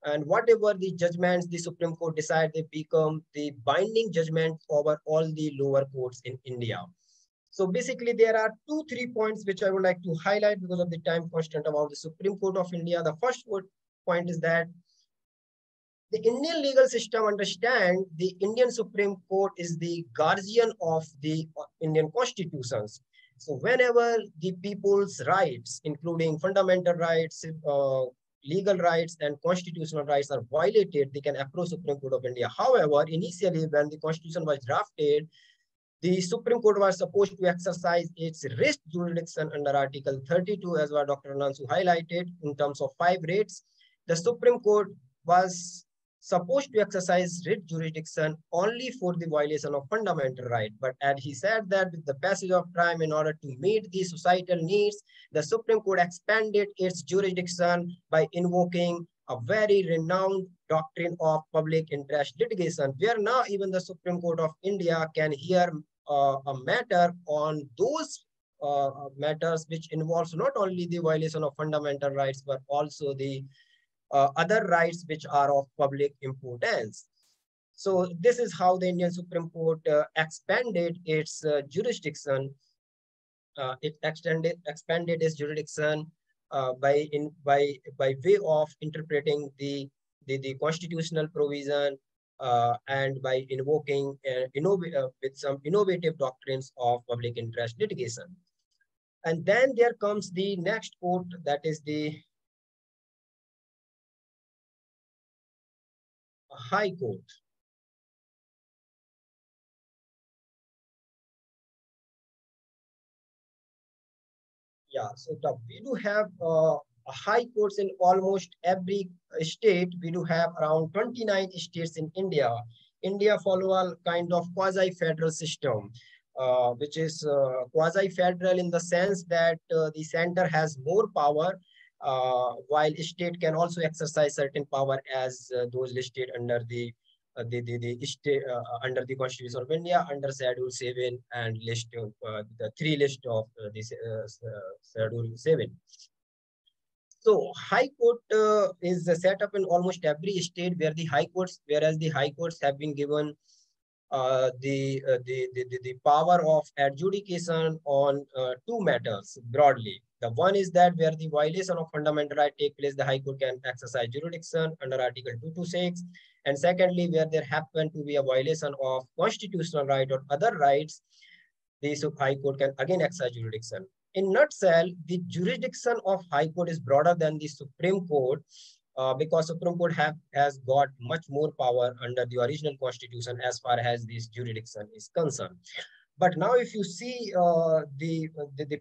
and whatever the judgments the Supreme Court decide, they become the binding judgment over all the lower courts in India. So basically, there are 2-3 points which I would like to highlight because of the time constraint about the Supreme Court of India. The first point is that the Indian legal system understands the Indian Supreme Court is the guardian of the Indian constitutions. So whenever the people's rights, including fundamental rights, legal rights and constitutional rights are violated, they can approach Supreme Court of India. However, initially when the constitution was drafted, the Supreme Court was supposed to exercise its writ jurisdiction under Article 32, as what Dr. Arunanshu highlighted, in terms of 5 writs. The Supreme Court was supposed to exercise writ jurisdiction only for the violation of fundamental right. But as he said that with the passage of time, in order to meet the societal needs, the Supreme Court expanded its jurisdiction by invoking a very renowned doctrine of public interest litigation, where now even the Supreme Court of India can hear a matter on those matters which involves not only the violation of fundamental rights, but also the other rights which are of public importance. So this is how the Indian Supreme Court expanded its jurisdiction. It expanded its jurisdiction by way of interpreting the constitutional provision and by invoking with some innovative doctrines of public interest litigation. And then there comes the next court, that is the High Court. Yeah, so we do have high courts in almost every state. We do have around 29 states in India. India follow a kind of quasi-federal system, which is quasi-federal in the sense that the center has more power, while state can also exercise certain power as those listed under the under the Constitution of India, under Schedule 7 and list of the 3 list of this Schedule 7. So High Court is set up in almost every state where the High Courts, whereas the High Courts have been given the power of adjudication on 2 matters broadly. The one is that where the violation of fundamental right take place, the High Court can exercise jurisdiction under Article 226. And secondly, where there happen to be a violation of constitutional right or other rights, the High Court can again exercise jurisdiction. In nutshell, the jurisdiction of High Court is broader than the Supreme Court because Supreme Court has got much more power under the original Constitution as far as this jurisdiction is concerned. But now if you see the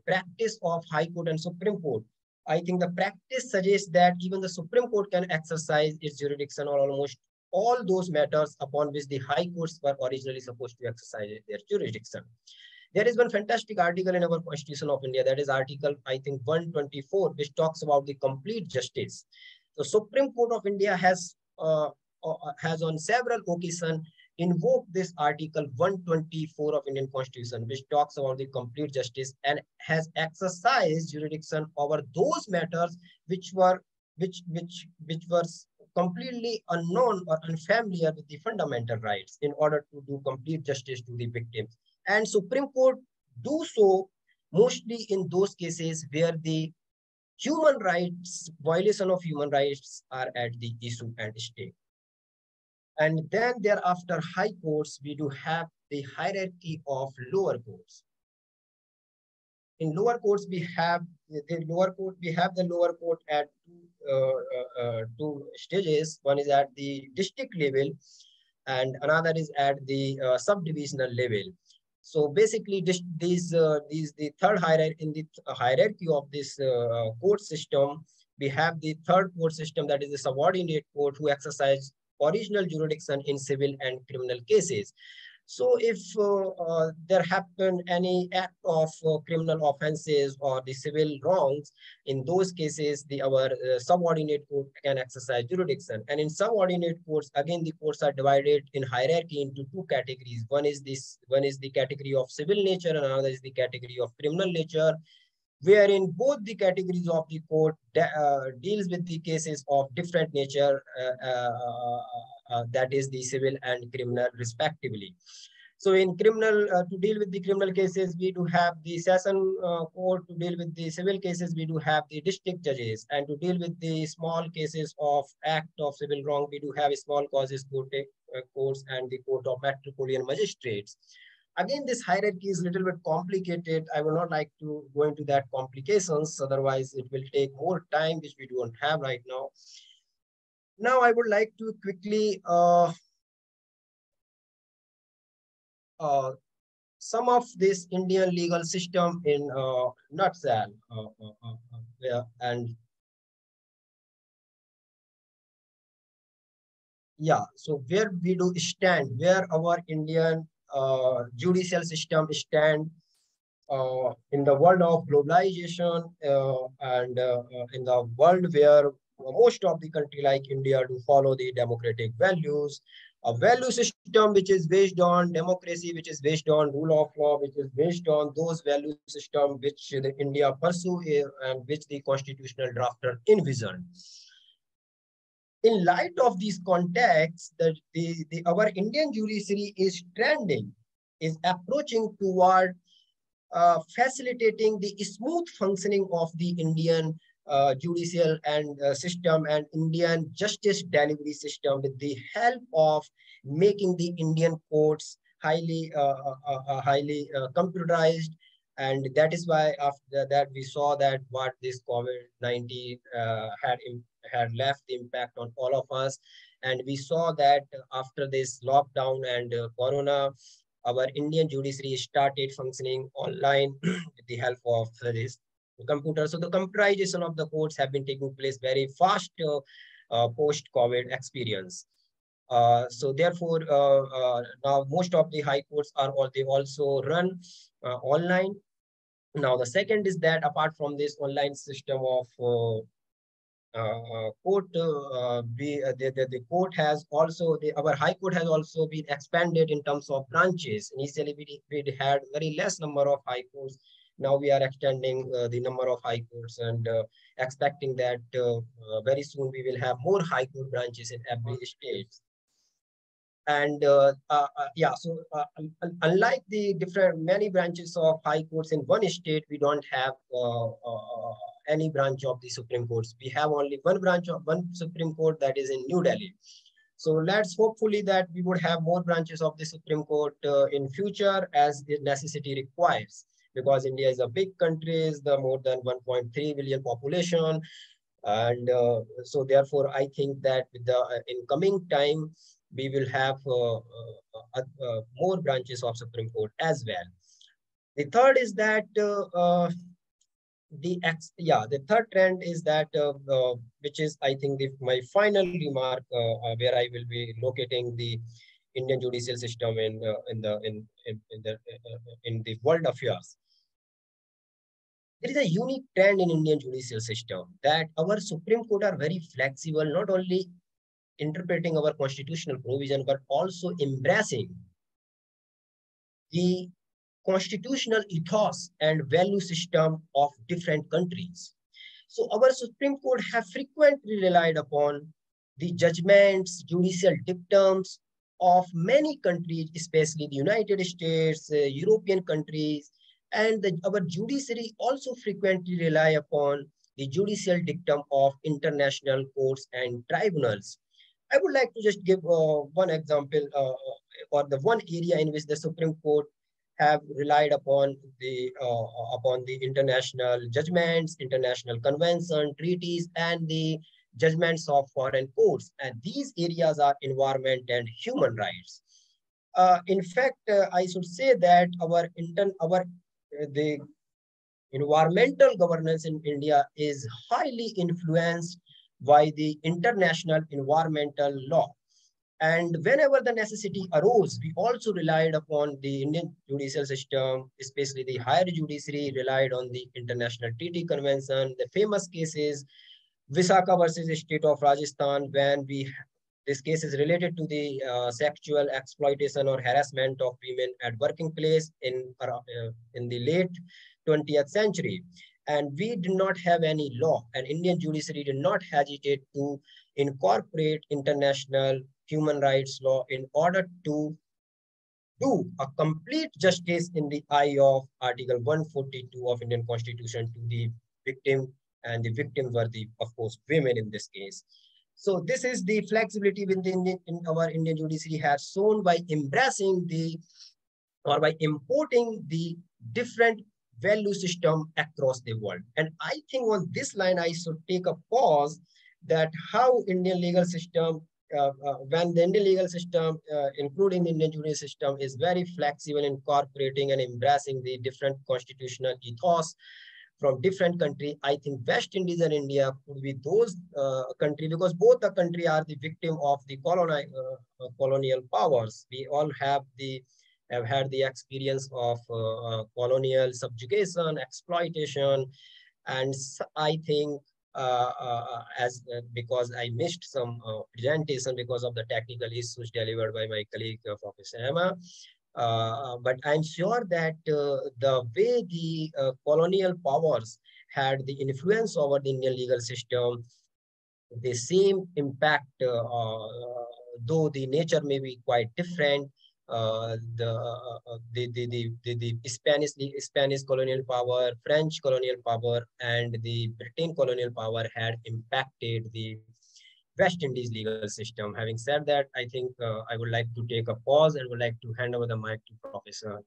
practice of High Court and Supreme Court, I think the practice suggests that even the Supreme Court can exercise its jurisdiction on almost all those matters upon which the High Courts were originally supposed to exercise their jurisdiction. There is one fantastic article in our Constitution of India, that is Article, I think, 124, which talks about the complete justice. The Supreme Court of India has on several occasions invoked this Article 124 of Indian Constitution, which talks about the complete justice, and has exercised jurisdiction over those matters which were completely unknown or unfamiliar with the fundamental rights in order to do complete justice to the victims. And Supreme Court do so mostly in those cases where the human rights, violation of human rights are at the issue and stake. And then thereafter High Courts, we do have the hierarchy of lower courts. In lower courts, we have the lower court at 2 stages. One is at the district level, and another is at the subdivisional level. So basically, the third hierarchy in the hierarchy of this court system, we have the third court system, that is the subordinate court, who exercise original jurisdiction in civil and criminal cases. So if there happen any act of criminal offenses or the civil wrongs, in those cases, our subordinate court can exercise jurisdiction. And in subordinate courts, again, the courts are divided in hierarchy into 2 categories. One is the category of civil nature, and another is the category of criminal nature, wherein both the categories of the court deals with the cases of different nature, that is the civil and criminal respectively. So in criminal, to deal with the criminal cases, we do have the session court. To deal with the civil cases, we do have the district judges. And to deal with the small cases of act of civil wrong, we do have small causes courts and the court of metropolitan magistrates. Again, this hierarchy is a little bit complicated. I would not like to go into that complications. Otherwise, it will take more time, which we don't have right now. Now, I would like to quickly sum of this Indian legal system in nutshell. And yeah, so where we do stand, where our Indian judicial system stand in the world of globalization and in the world where most of the country like India do follow the democratic values, a value system which is based on democracy, which is based on rule of law, which is based on those value system which the India pursue and which the constitutional drafter envisioned. In light of these contexts, that our Indian judiciary is trending, is approaching toward facilitating the smooth functioning of the Indian judicial and system and Indian justice delivery system with the help of making the Indian courts highly computerized. And that is why after that we saw that what this COVID-19 had left the impact on all of us. And we saw that after this lockdown and Corona, our Indian judiciary started functioning online with the help of this computer. So the computerization of the courts have been taking place very fast post-COVID experience. So therefore, now most of the high courts they also run online. Now the second is that apart from this online system of court, the court has also, our high court has also been expanded in terms of branches. Initially, we had very less number of high courts. Now we are extending the number of high courts and expecting that very soon we will have more high court branches in every state. And yeah, so unlike the many branches of high courts in one state, we don't have any branch of the Supreme Courts. We have only one branch of one Supreme Court, that is in New Delhi. So let's hopefully that we would have more branches of the Supreme Court in future as the necessity requires, because India is a big country, is the more than 1.3 billion population. And so therefore, I think that with the in coming time, we will have more branches of Supreme Court as well. The third is that the third trend is that which is, I think, my final remark where I will be locating the Indian judicial system in the world affairs. There is a unique trend in Indian judicial system that our Supreme Court are very flexible, not only interpreting our constitutional provision, but also embracing the constitutional ethos and value system of different countries. So our Supreme Court have frequently relied upon the judgments, judicial dictums of many countries, especially the United States, European countries, and our judiciary also frequently rely upon the judicial dictum of international courts and tribunals. I would like to just give one example or the one area in which the Supreme Court have relied upon the international judgments, international convention, treaties, and the judgments of foreign courts. And these areas are environment and human rights. In fact, I should say that the environmental governance in India is highly influenced by the international environmental law. And whenever the necessity arose, we also relied upon the Indian judicial system, especially the higher judiciary relied on the International Treaty Convention. The famous case is Visakha versus State of Rajasthan, when this case is related to the sexual exploitation or harassment of women at working place in the late 20th century. And we did not have any law, and Indian judiciary did not hesitate to incorporate international human rights law in order to do a complete justice in the eye of Article 142 of Indian Constitution to the victim, and the victims were of course, women in this case. So this is the flexibility within our Indian judiciary has shown by embracing the or by importing the different value system across the world. And I think on this line, I should take a pause that how Indian legal system, when the Indian legal system, including the Indian judicial system, is very flexible, incorporating and embracing the different constitutional ethos from different country. I think West Indies and India could be those country, because both the country are the victim of the colonial powers. We all have had the experience of colonial subjugation, exploitation, and I think because I missed some presentation because of the technical issues delivered by my colleague Professor Emma. But I'm sure that the way the colonial powers had the influence over the Indian legal system, the same impact, though the nature may be quite different. The Spanish colonial power, French colonial power, and the Britain colonial power had impacted the West Indies legal system. Having said that, I think I would like to take a pause and would like to hand over the mic to Professor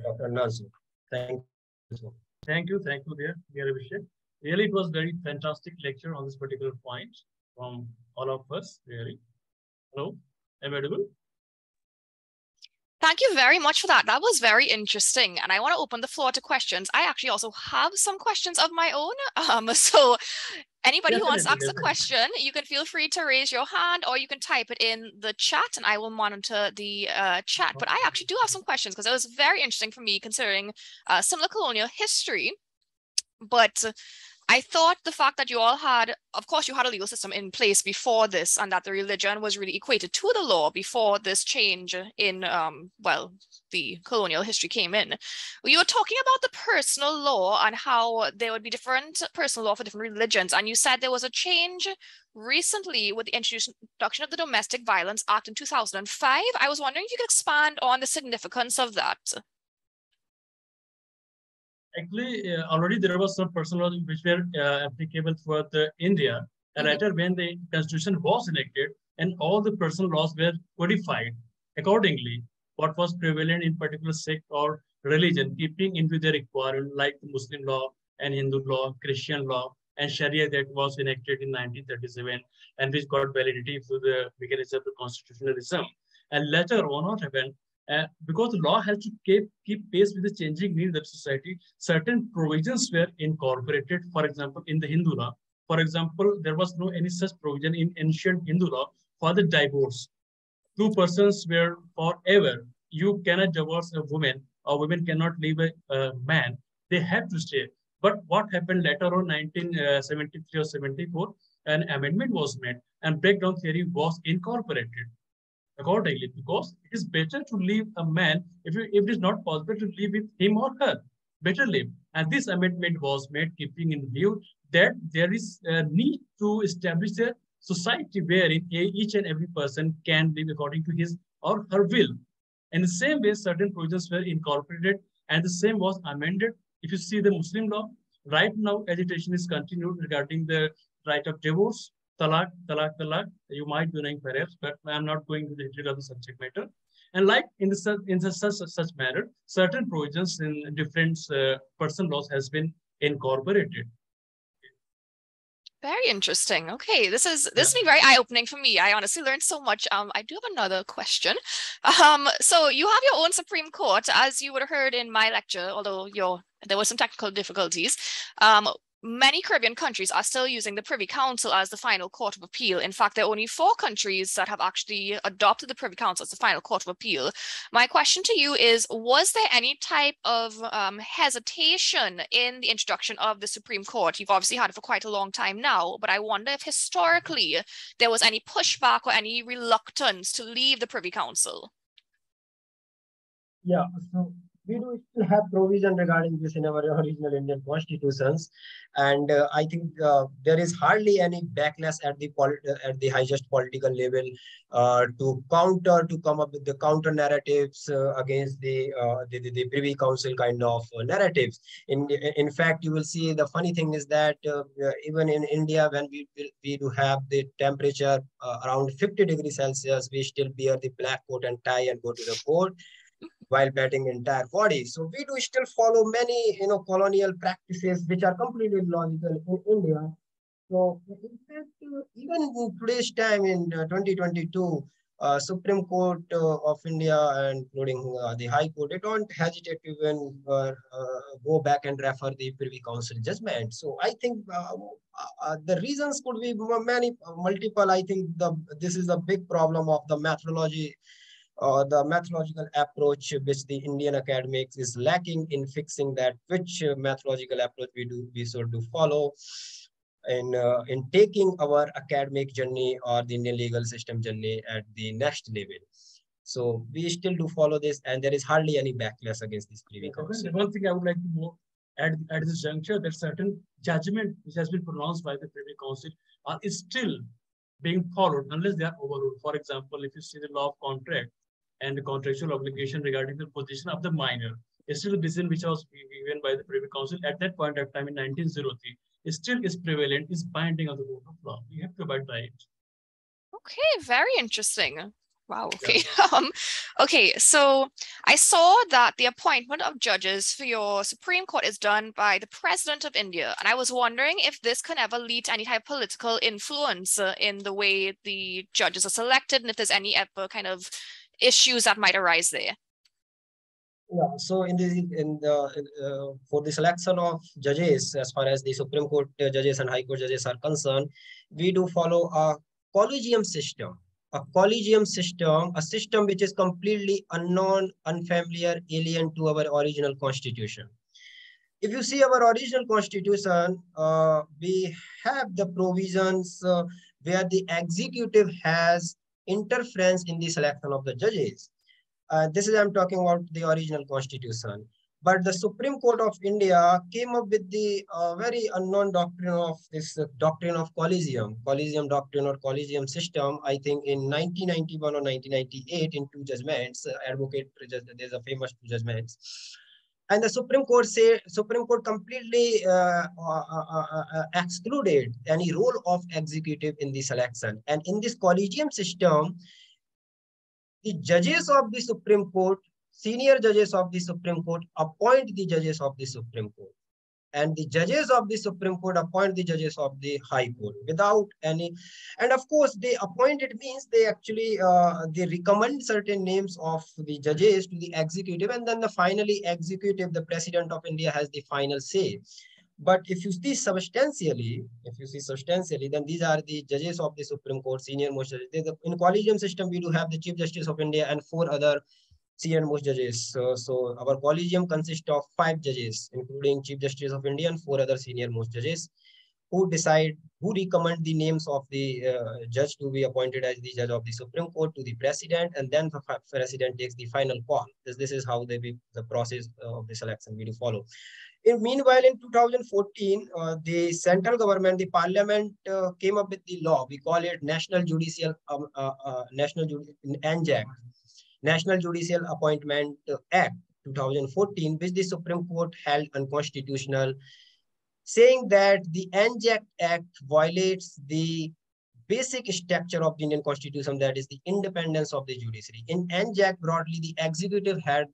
Dr. Arunanshu. Thank you. Thank you, dear Abishek. Really, it was very fantastic lecture on this particular point from all of us. Really. Hello, am I audible? Thank you very much for that. That was very interesting. And I want to open the floor to questions. I actually also have some questions of my own. So anybody who wants to ask a question, you can feel free to raise your hand or you can type it in the chat and I will monitor the chat. But I actually do have some questions because it was very interesting for me considering similar colonial history. But I thought the fact that you all had, of course, you had a legal system in place before this and that the religion was really equated to the law before this change in, well, the colonial history came in. You were talking about the personal law and how there would be different personal law for different religions. And you said there was a change recently with the introduction of the Domestic Violence Act in 2005. I was wondering if you could expand on the significance of that. Actually, already there was some personal laws which were applicable for India. And later, when the constitution was enacted, and all the personal laws were codified accordingly, what was prevalent in particular sect or religion, keeping into their requirement, like the Muslim law and Hindu law, Christian law, and Sharia that was enacted in 1937, and which got validity through the mechanism of constitutionalism. And later on, what happened? Because the law has to keep pace with the changing needs of society, certain provisions were incorporated. For example, in the Hindu law, for example, there was no any such provision in ancient Hindu law for the divorce. Two persons were forever. You cannot divorce a woman, or women cannot leave a man. They have to stay. But what happened later on, 1973 or 74, an amendment was made and breakdown theory was incorporated accordingly, because it is better to leave a man if it is not possible to live with him or her, better live. And this amendment was made keeping in view that there is a need to establish a society wherein each and every person can live according to his or her will. In the same way, certain provisions were incorporated and the same was amended. If you see the Muslim law, right now agitation is continued regarding the right of divorce, talaq. You might be knowing perhaps, but I'm not going to the history of the subject matter. And like in such manner, certain provisions in different person laws has been incorporated. Very interesting. Okay, this has been very eye-opening for me. I honestly learned so much. I do have another question. So you have your own Supreme Court, as you would have heard in my lecture, although there were some technical difficulties. Many Caribbean countries are still using the Privy Council as the final court of appeal. In fact, there are only 4 countries that have actually adopted the Privy Council as the final court of appeal. My question to you is, was there any type of hesitation in the introduction of the Supreme Court? You've obviously had it for quite a long time now, but I wonder if historically there was any pushback or any reluctance to leave the Privy Council. Yeah, so we do still have provision regarding this in our original Indian constitutions, and I think there is hardly any backlash at the highest political level to come up with the counter narratives against the Privy Council kind of narratives. In fact, you will see the funny thing is that even in India, when we do have the temperature around 50 degrees Celsius, we still wear the black coat and tie and go to the court while batting entire body. So we do still follow many, colonial practices which are completely illogical in India. So in fact, even in today's time in 2022, Supreme Court of India, including the High Court, they don't hesitate to even go back and refer the Privy Council judgment. So I think the reasons could be multiple. I think this is a big problem of the methodology. The methodological approach which the Indian academics is lacking in fixing that which methodological approach we should do follow in taking our academic journey or the Indian legal system journey at the next level. So we still do follow this, and there is hardly any backlash against this Privy Council. One thing I would like to add at this juncture, that certain judgment which has been pronounced by the Privy Council is still being followed unless they are overruled. For example, if you see the law of contract and the contractual obligation regarding the position of the minor, it's still a decision which was given by the Privy Council at that point of time in 1903. It still is prevalent, is binding on the court of law. We have to abide by it. Okay, very interesting. Wow. Okay. Yeah. Okay. So I saw that the appointment of judges for your Supreme Court is done by the President of India, and I was wondering if this can ever lead to any type of political influence in the way the judges are selected, and if there's any ever kind of issues that might arise there. Yeah, so for the selection of judges, as far as the Supreme Court judges and High Court judges are concerned, we do follow a collegium system. A system which is completely unknown, unfamiliar, alien to our original constitution. If you see our original constitution, we have the provisions where the executive has interference in the selection of the judges. I'm talking about the original constitution. But the Supreme Court of India came up with the very unknown doctrine of this doctrine of collegium doctrine or collegium system, I think in 1991 or 1998 in two judgments, there's a famous two judgments. And the Supreme Court completely excluded any role of executive in the selection. And in this collegium system, the judges of the Supreme Court, senior judges of the Supreme Court, appoint the judges of the Supreme Court. And the judges of the Supreme Court appoint the judges of the High Court without any. And of course, they appointed means they actually they recommend certain names of the judges to the executive, and then the finally executive, the President of India, has the final say. But if you see substantially, then these are the judges of the Supreme Court, senior most judges. In collegium system, we do have the Chief Justice of India and 4 other senior most judges. So our collegium consists of 5 judges, including Chief Justice of India and 4 other senior most judges, who recommend the names of the judge to be appointed as the judge of the Supreme Court to the President, and then the President takes the final call. This is how the process of the selection we do follow. Meanwhile, in 2014, the central government, the parliament came up with the law. We call it National Judicial NJAC, National Judicial Appointment Act 2014, which the Supreme Court held unconstitutional, saying that the NJAC Act violates the basic structure of the Indian Constitution, that is the independence of the judiciary. In NJAC, broadly, the executive had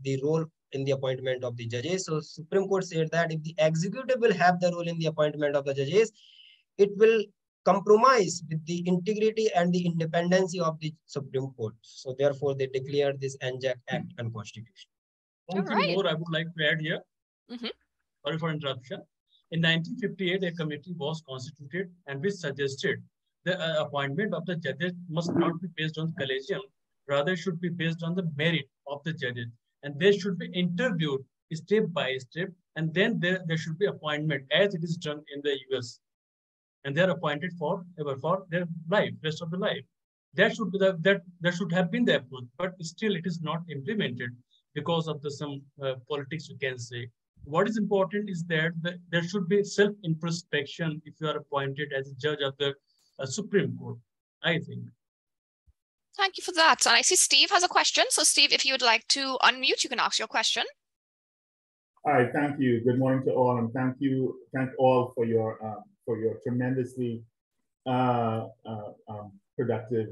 the role in the appointment of the judges. So Supreme Court said that if the executive will have the role in the appointment of the judges, it will compromise with the integrity and the independence of the Supreme Court. So therefore, they declared this NJAC Act unconstitutional. One thing more I would like to add here. Sorry for interruption. In 1958, a committee was constituted and which suggested the appointment of the judges must not be based on collegium, rather should be based on the merit of the judges. And they should be interviewed step by step, and then there should be appointment as it is done in the US. And they're appointed for their life, rest of the life. That should have been the approach, but still it is not implemented. because of some politics, you can say. What is important is that there should be self-introspection if you are appointed as a judge of the Supreme Court, I think. Thank you for that. And I see Steve has a question. So Steve, if you would like to unmute, you can ask your question. All right, thank you. Good morning to all, and thank all for your tremendously productive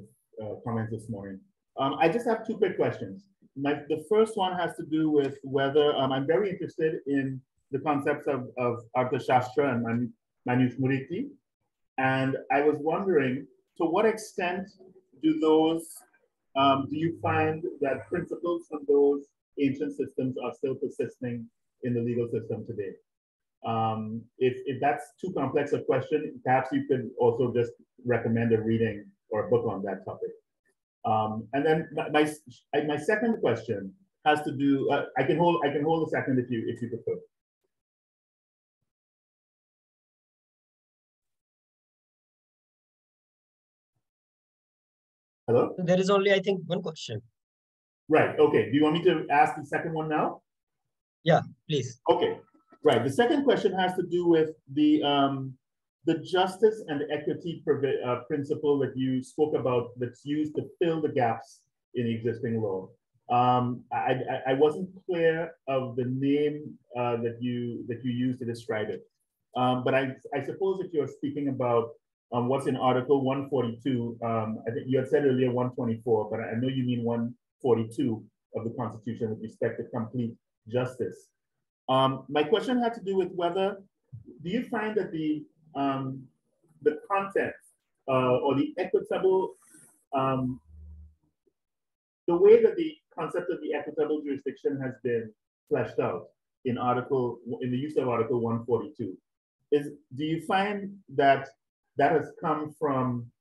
comments this morning. I just have two quick questions. The first one has to do with whether I'm very interested in the concepts of Arthashastra and Manusmriti, and I was wondering, to what extent do you find that principles from those ancient systems are still persisting in the legal system today? If that's too complex a question, perhaps you could also just recommend a reading or a book on that topic. And then my second question has to do. I can hold a second if you prefer. Hello? There is only, I think, one question. Right. Okay. Do you want me to ask the second one now? Yeah, please. Okay. Right. The second question has to do with the justice and equity principle that you spoke about, that's used to fill the gaps in existing law. I wasn't clear of the name that you used to describe it, but I suppose if you're speaking about what's in Article 142, I think you had said earlier 124, but I know you mean 142 of the Constitution with respect to complete justice. My question had to do with whether, do you find that the content or the equitable, the way that the concept of the equitable jurisdiction has been fleshed out in the use of Article 142, do you find that that has come from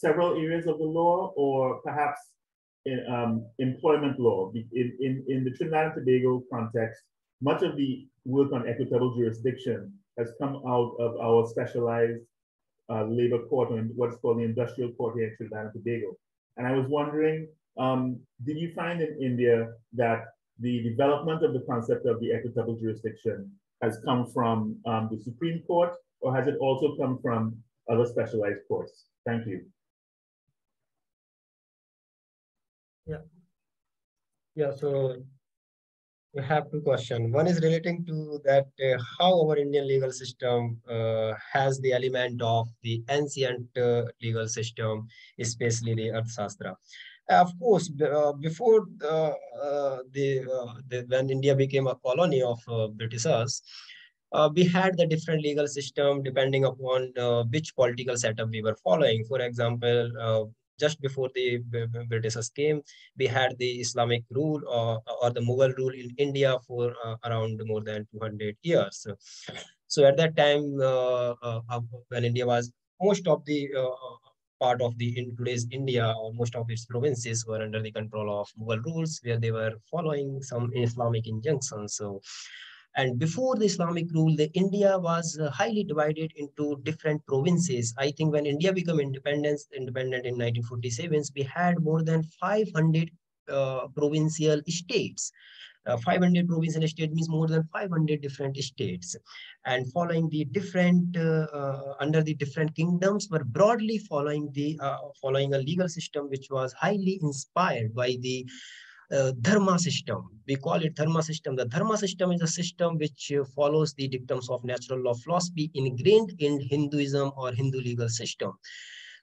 several areas of the law, or perhaps in employment law? In the Trinidad and Tobago context, much of the work on equitable jurisdiction has come out of our specialized labor court, and what's called the industrial court here in Trinidad and Tobago. And I was wondering, did you find in India that the development of the concept of the equitable jurisdiction has come from the Supreme Court, or has it also come from other specialized courts? Thank you. Yeah, so we have two questions. One is relating to that how our Indian legal system has the element of the ancient legal system, especially the Arthashastra. Of course, before when India became a colony of Britishers, we had the different legal system depending upon which political setup we were following. For example, just before the Britishers came, we had the Islamic rule or the Mughal rule in India for around more than 200 years. So at that time, when India was, most of the part of today's India, or most of its provinces were under the control of Mughal rules, where they were following some Islamic injunctions. So, and before the Islamic rule, India was highly divided into different provinces. I think when India became independent in 1947, we had more than 500 provincial states. 500 provincial states means more than 500 different states, and following the different under the different kingdoms were broadly following a legal system which was highly inspired by the dharma system. We call it dharma system. The dharma system is a system which follows the dictums of natural law philosophy ingrained in Hinduism or Hindu legal system.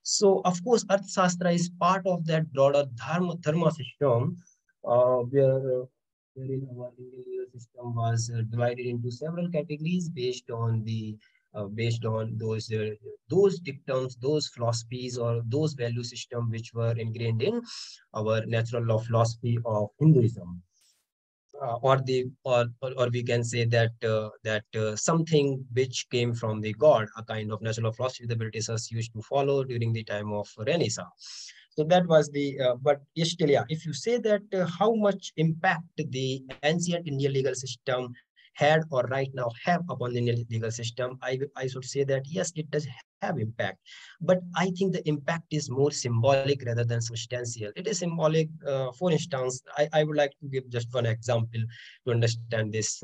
So, of course, Arthashastra is part of that broader dharma system, wherein our Indian legal system was divided into several categories based on those dictums, those philosophies, or those value systems which were ingrained in our natural law philosophy of Hinduism. Or we can say that something which came from the god, a kind of natural philosophy the Britishers used to follow during the time of Renaissance. So that was the, but still, yeah, if you say that how much impact the ancient Indian legal system had or right now have upon the Indian legal system, I should say that yes, it does have impact. But I think the impact is more symbolic rather than substantial. It is symbolic. For instance, I would like to give just one example to understand this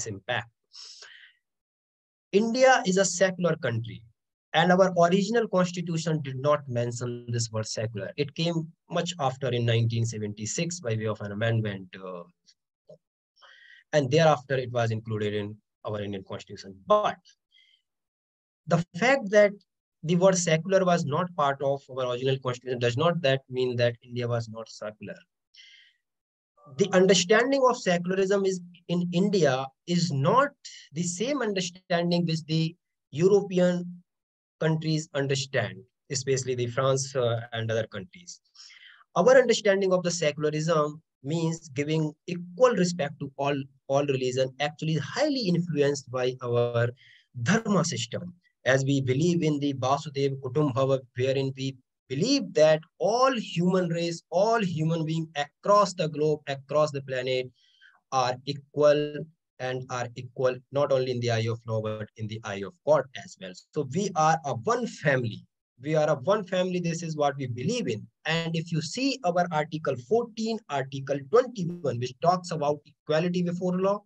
impact. India is a secular country, and our original constitution did not mention this word secular. It came much after in 1976 by way of an amendment, and thereafter it was included in our Indian constitution. But the fact that the word secular was not part of our original constitution does not that mean that India was not secular. The understanding of secularism is in India is not the same understanding which the European countries understand, especially the France and other countries. Our understanding of the secularism means giving equal respect to all religion, actually highly influenced by our dharma system, as we believe in the Vasudev Kutumbhava, wherein we believe that all human race, all human beings across the globe, across the planet are equal and are equal not only in the eye of law, but in the eye of God as well. So we are a one family. We are a one family. This is what we believe in. And if you see our Article 14, Article 21, which talks about equality before law,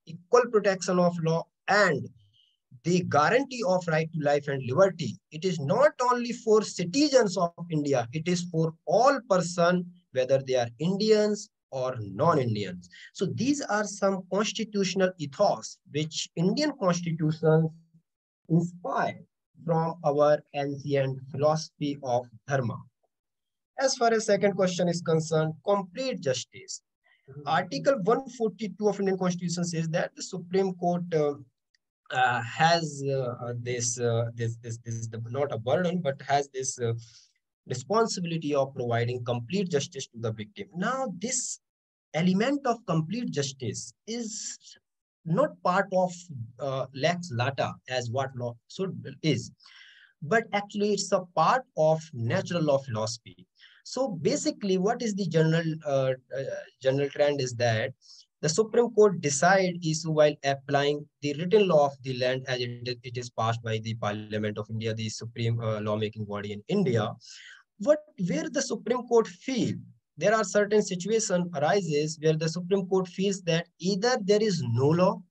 equal protection of law, and the guarantee of right to life and liberty, it is not only for citizens of India, it is for all persons, whether they are Indians or non-Indians. So these are some constitutional ethos which Indian constitutions inspire from our ancient philosophy of dharma. As far as second question is concerned, complete justice. Article 142 of Indian Constitution says that the Supreme Court has not a burden, but has this responsibility of providing complete justice to the victim. Now, this element of complete justice is not part of lex lata as what law should is, but actually it's a part of natural law philosophy. So basically, what is the general trend is that the Supreme Court decide issue while applying the written law of the land as it is passed by the Parliament of India, the supreme lawmaking body in India. Where the Supreme Court feel there are certain situations arises where the Supreme Court feels that either there is no law,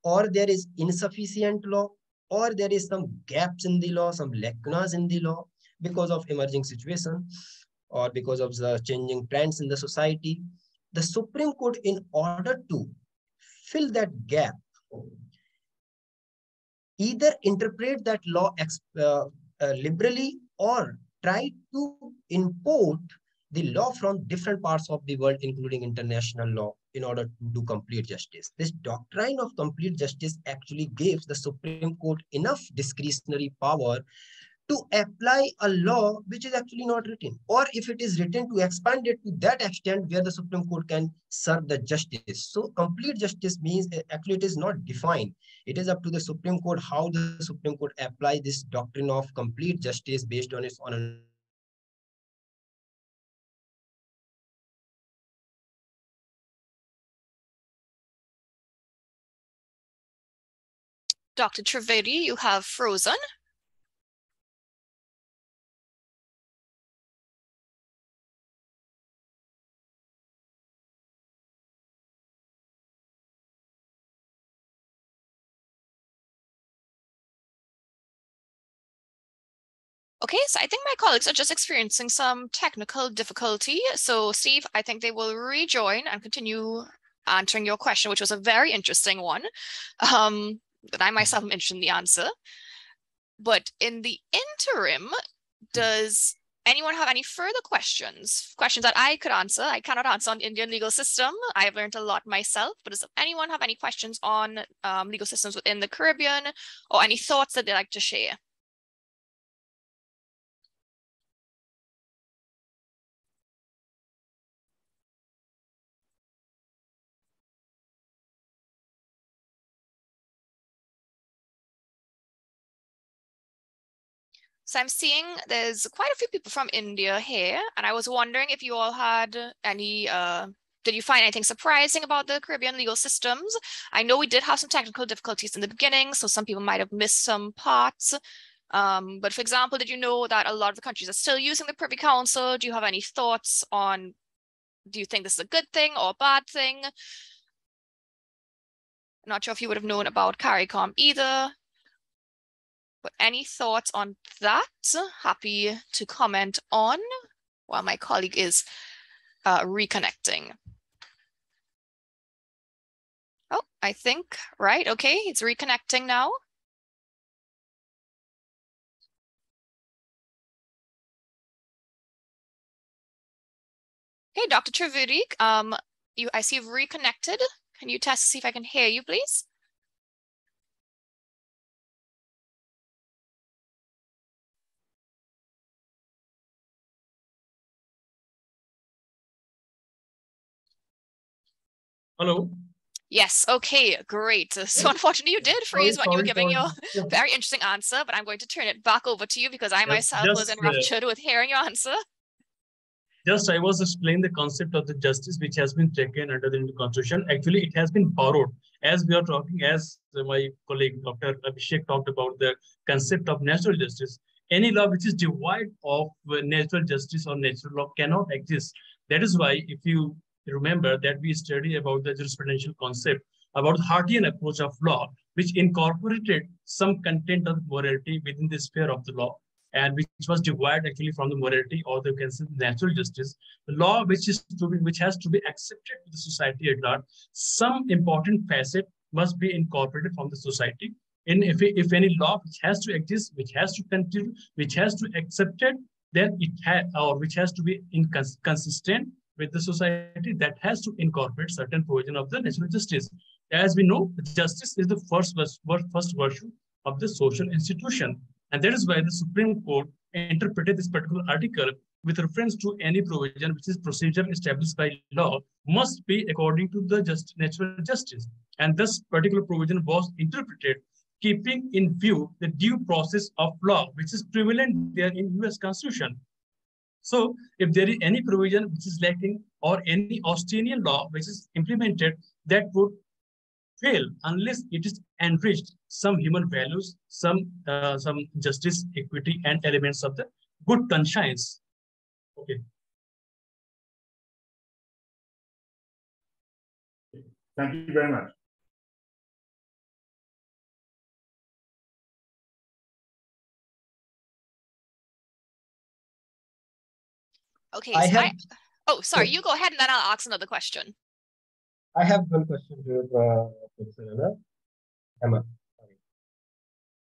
or there is insufficient law, or there is some gaps in the law, some lacunas in the law because of emerging situation or because of the changing trends in the society. The Supreme Court, in order to fill that gap, either interpret that law liberally or try to import the law from different parts of the world, including international law, in order to do complete justice. This doctrine of complete justice actually gives the Supreme Court enough discretionary power to apply a law which is actually not written, or if it is written, to expand it to that extent where the Supreme Court can serve the justice. So complete justice means actually it is not defined. It is up to the Supreme Court how the Supreme Court apply this doctrine of complete justice based on its own. Dr. Trivedi, you have frozen. Okay, so I think my colleagues are just experiencing some technical difficulty. So Steve, I think they will rejoin and continue answering your question, which was a very interesting one. That I myself am interested in the answer. But in the interim, does anyone have any further questions? Questions that I could answer? I cannot answer on the Indian legal system. I have learned a lot myself, but does anyone have any questions on legal systems within the Caribbean, or any thoughts that they'd like to share? So I'm seeing there's quite a few people from India here, and I was wondering if you all had any Did you find anything surprising about the Caribbean legal systems? I know we did have some technical difficulties in the beginning, so some people might have missed some parts. But for example, did you know that a lot of the countries are still using the Privy Council? Do you have any thoughts on, do you think this is a good thing or a bad thing? I'm not sure if you would have known about CARICOM either. But any thoughts on that? Happy to comment on while my colleague is reconnecting. Oh, I think, right, okay, it's reconnecting now. Okay, Dr. Trivedi, I see you've reconnected. Can you test to see if I can hear you, please? Hello. Yes, okay, great. So unfortunately you did freeze when you were giving your very interesting answer, but I'm going to turn it back over to you because I myself was enraptured with hearing your answer. Just I was explaining the concept of the justice which has been taken under the Indian Constitution. Actually, it has been borrowed. As we are talking, as my colleague Dr. Abishek talked about the concept of natural justice. Any law which is devoid of natural justice or natural law cannot exist. That is why, if you remember that we studied about the jurisprudential concept about the Haitian approach of law, which incorporated some content of morality within the sphere of the law, and which was divided actually from the morality or the natural justice. The law which has to be accepted to the society at large, some important facet must be incorporated from the society. And if any law which has to exist, which has to continue, which has to be accepted, then it has, or which has to be consistent with the society, that has to incorporate certain provision of the natural justice. As we know, justice is the first virtue of the social institution. And that is why the Supreme Court interpreted this particular article with reference to any provision which is procedure established by law must be according to the natural justice. And this particular provision was interpreted keeping in view the due process of law, which is prevalent there in US Constitution. So if there is any provision which is lacking or any Augustinian law which is implemented, that would fail unless it is enriched some human values, some justice, equity, and elements of the good conscience. Okay. Thank you very much. Okay, oh, sorry, you go ahead and then I'll ask another question. I have one question to Professor Emma.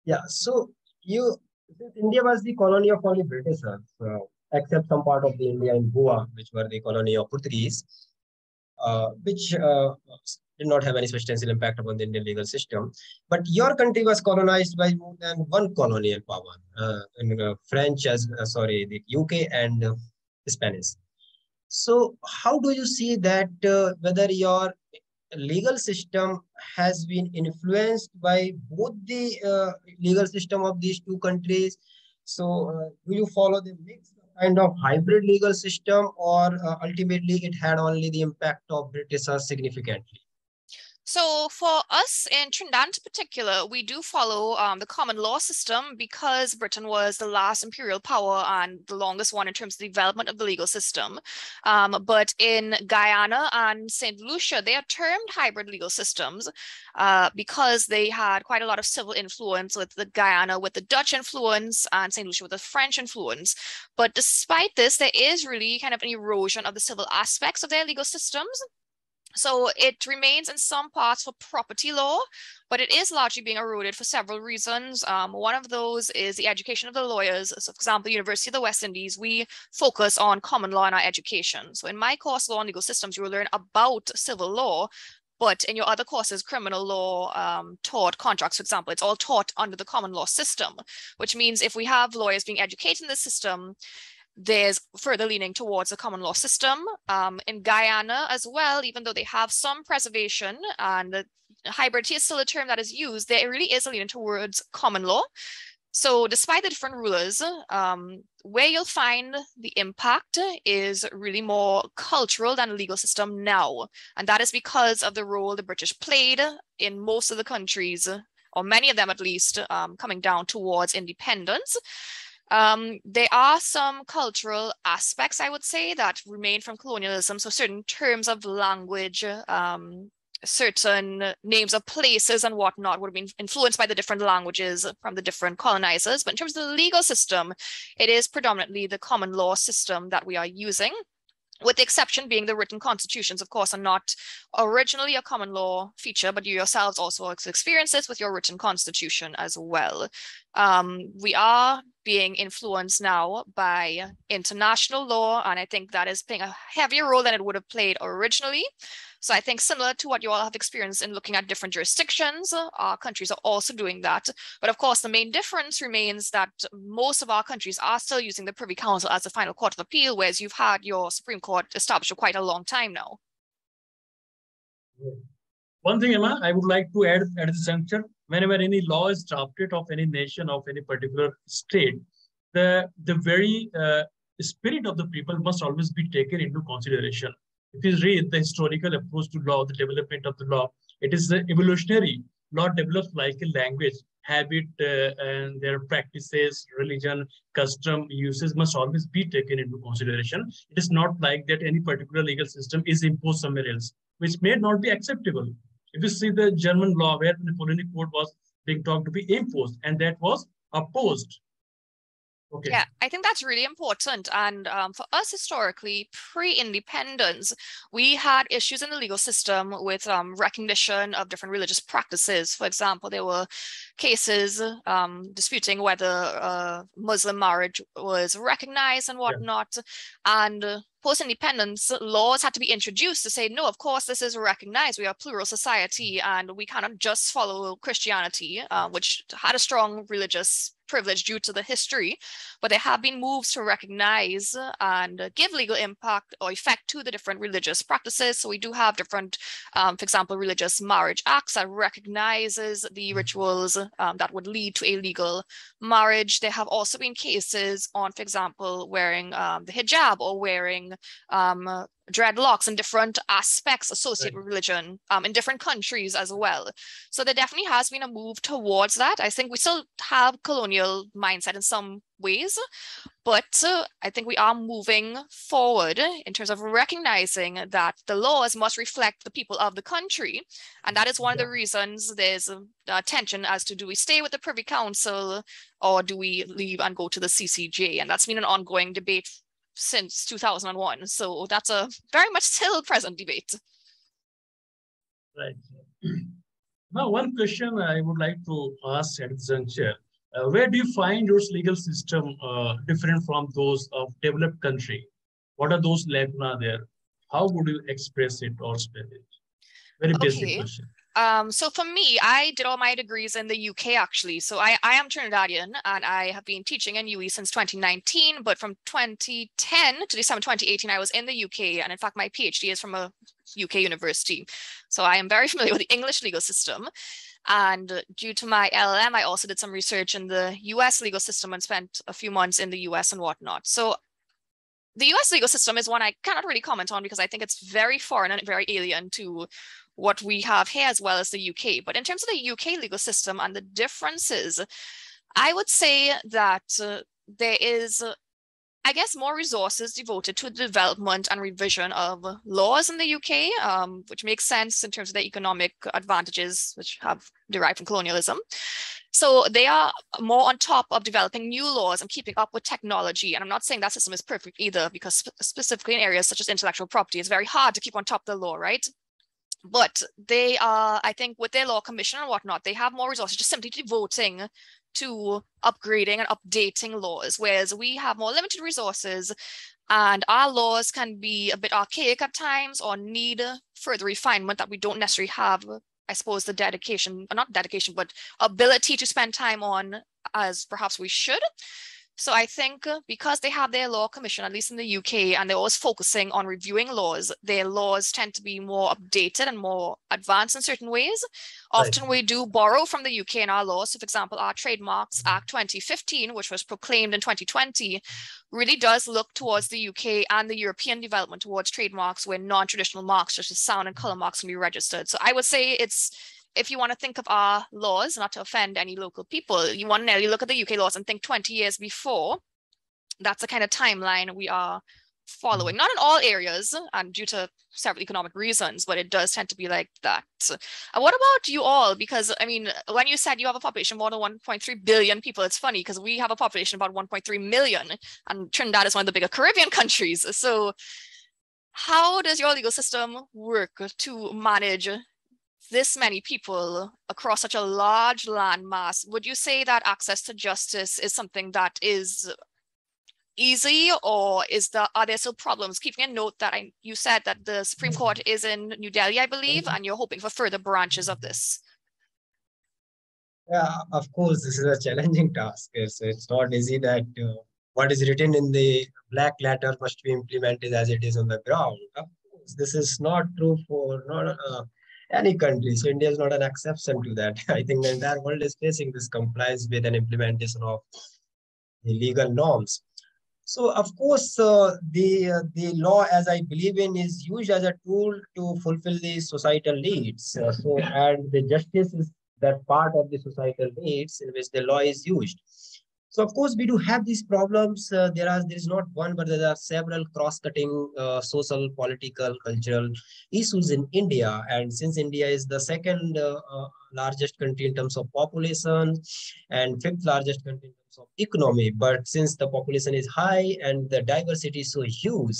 Yeah, so India was the colony of only Britishers, except some part of the India in Goa, which were the colony of Portuguese, which did not have any substantial impact upon the Indian legal system. But your country was colonized by more than one colonial power, the UK and Spanish. So how do you see that whether your legal system has been influenced by both the legal system of these two countries? So do you follow the mixed kind of hybrid legal system, or ultimately it had only the impact of Britishers significantly? So for us in Trinidad in particular, we do follow the common law system because Britain was the last imperial power and the longest one in terms of the development of the legal system. But in Guyana and St. Lucia, they are termed hybrid legal systems because they had quite a lot of civil influence, with the Guyana with the Dutch influence and St. Lucia with the French influence. But despite this, there is really kind of an erosion of the civil aspects of their legal systems. So it remains in some parts for property law, but it is largely being eroded for several reasons. One of those is the education of the lawyers. So for example, University of the West Indies, we focus on common law in our education. So in my course, Law and Legal Systems, you will learn about civil law, but in your other courses, criminal law, tort, contracts, for example, it's all taught under the common law system, which means if we have lawyers being educated in the system, there's further leaning towards a common law system. In Guyana as well, even though they have some preservation and the hybridity is still a term that is used, there really is a leaning towards common law. So despite the different rulers, where you'll find the impact is really more cultural than the legal system now. And that is because of the role the British played in most of the countries, or many of them at least, coming down towards independence. There are some cultural aspects, I would say, that remain from colonialism. So certain terms of language, certain names of places and whatnot would have been influenced by the different languages from the different colonizers. But in terms of the legal system, it is predominantly the common law system that we are using, with the exception being the written constitutions, of course, are not originally a common law feature, but you yourselves also experience this with your written constitution as well. We are being influenced now by international law, and I think that is playing a heavier role than it would have played originally. So I think similar to what you all have experienced in looking at different jurisdictions, our countries are also doing that. But of course, the main difference remains that most of our countries are still using the Privy Council as the final court of appeal, whereas you've had your Supreme Court established for quite a long time now. One thing, Emma, I would like to add at this juncture, whenever any law is drafted of any nation, of any particular state, the very spirit of the people must always be taken into consideration. If you read the historical approach to law, the development of the law, it is the evolutionary. Law develops like a language, habit, and their practices, religion, custom, uses must always be taken into consideration. It is not like that any particular legal system is imposed somewhere else, which may not be acceptable. If you see the German law where the colony code was being talked to be imposed, and that was opposed. Okay. Yeah, I think that's really important. And for us historically, pre-independence, we had issues in the legal system with recognition of different religious practices. For example, there were cases disputing whether Muslim marriage was recognized and whatnot. Yeah. And post-independence, laws had to be introduced to say, no, of course, this is recognized. We are a plural society, and we cannot just follow Christianity, which had a strong religious privilege due to the history, but there have been moves to recognize and give legal impact or effect to the different religious practices. So we do have different, for example, religious marriage acts that recognizes the rituals that would lead to a legal marriage. There have also been cases on, for example, wearing the hijab or wearing dreadlocks and different aspects associated with religion in different countries as well. So there definitely has been a move towards that. I think we still have colonial mindset in some ways, but I think we are moving forward in terms of recognizing that the laws must reflect the people of the country. And that is one of the reasons there's a tension as to, do we stay with the Privy Council or do we leave and go to the CCJ? And that's been an ongoing debate since 2001. So that's a very much still present debate. Right. Now, one question I would like to ask at this juncture, where do you find your legal system different from those of developed country? What are those lacuna there? How would you express it or spell it? Very basic question. So for me, I did all my degrees in the UK actually. So I am Trinidadian and I have been teaching in UE since 2019, but from 2010 to December 2018, I was in the UK. And in fact, my PhD is from a UK university. So I am very familiar with the English legal system. And due to my LLM, I also did some research in the US legal system and spent a few months in the US and whatnot. So the US legal system is one I cannot really comment on because I think it's very foreign and very alien to what we have here as well as the UK. But in terms of the UK legal system and the differences, I would say that there is, I guess, more resources devoted to the development and revision of laws in the UK, which makes sense in terms of the economic advantages which have derived from colonialism. So they are more on top of developing new laws and keeping up with technology. And I'm not saying that system is perfect either, because specifically in areas such as intellectual property, it's very hard to keep on top of the law, right? But they are, I think, with their law commission and whatnot, they have more resources just simply devoting to upgrading and updating laws, whereas we have more limited resources and our laws can be a bit archaic at times or need further refinement that we don't necessarily have, I suppose, the dedication, or not dedication, but ability to spend time on as perhaps we should. So I think because they have their law commission, at least in the UK, and they're always focusing on reviewing laws, their laws tend to be more updated and more advanced in certain ways. Often we do borrow from the UK in our laws. So for example, our Trademarks Act 2015, which was proclaimed in 2020, really does look towards the UK and the European development towards trademarks where non-traditional marks such as sound and color marks can be registered. So I would say if you want to think of our laws, not to offend any local people, you want to look at the UK laws and think 20 years before. That's the kind of timeline we are following. Not in all areas and due to several economic reasons, but it does tend to be like that. And what about you all? Because I mean, when you said you have a population of more than 1.3 billion people, it's funny because we have a population of about 1.3 million and Trinidad is one of the bigger Caribbean countries. So how does your legal system work to manage this many people across such a large landmass? Would you say that access to justice is something that is easy, or are there still problems? Keeping in note that you said that the Supreme Court is in New Delhi, I believe, and you're hoping for further branches of this. Yeah, of course, this is a challenging task. It's not easy that what is written in the black letter must be implemented as it is on the ground. Of course, this is not true for any country. So India is not an exception to that. I think the entire world is facing this compliance with an implementation of the legal norms. So of course, the law, as I believe in, is used as a tool to fulfill the societal needs. And the justice is that part of the societal needs in which the law is used. So of course, we do have these problems. There is not one, but there are several cross-cutting social, political, cultural issues in India. And since India is the second largest country in terms of population and fifth largest country in terms of economy, but since the population is high and the diversity is so huge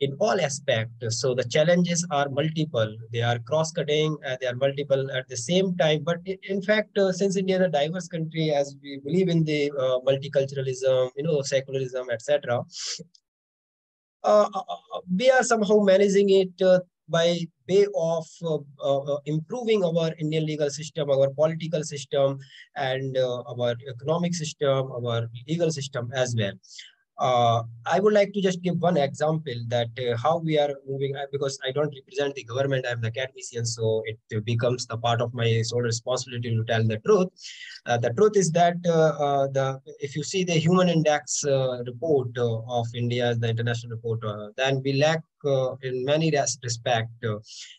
in all aspects, so the challenges are multiple. They are cross-cutting, they are multiple at the same time. But in fact, since India is a diverse country, as we believe in the multiculturalism, secularism, etc., we are somehow managing it by way of improving our Indian legal system, our political system, and our economic system, our legal system as well. I would like to just give one example that how we are moving, because I don't represent the government, I'm the academician, so it becomes the part of my sole responsibility to tell the truth. The truth is that if you see the Human Index report of India, the international report, then we lack in many respects,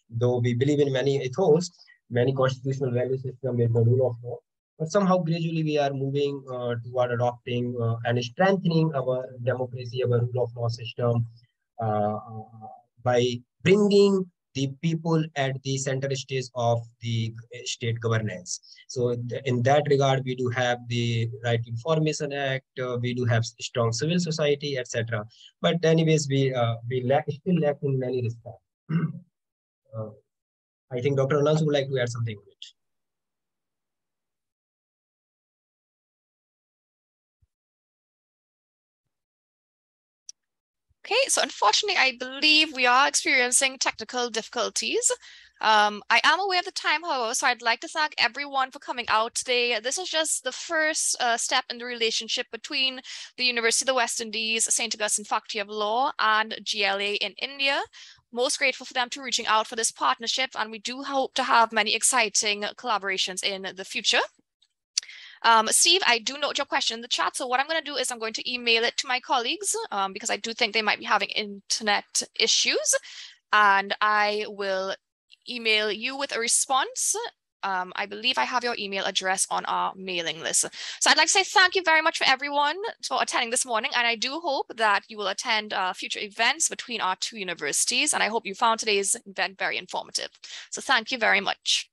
though we believe in many ethos, many constitutional value system with the rule of law. But somehow gradually we are moving toward adopting and strengthening our democracy, our rule of law system by bringing the people at the center stage of the state governance. So in that regard, we do have the Right to Information Act, we do have strong civil society, etc. But anyways, we still lack in many respects. I think Dr. Arunanshu would like to add something to it. Okay, so unfortunately, I believe we are experiencing technical difficulties. I am aware of the time, however, so I'd like to thank everyone for coming out today. This is just the first step in the relationship between the University of the West Indies, St. Augustine Faculty of Law, and GLA in India. Most grateful for them to reaching out for this partnership, and we do hope to have many exciting collaborations in the future. Steve, I do note your question in the chat. So what I'm going to do is I'm going to email it to my colleagues because I do think they might be having internet issues. And I will email you with a response. I believe I have your email address on our mailing list. So I'd like to say thank you very much for everyone for attending this morning. And I do hope that you will attend future events between our two universities. And I hope you found today's event very informative. So thank you very much.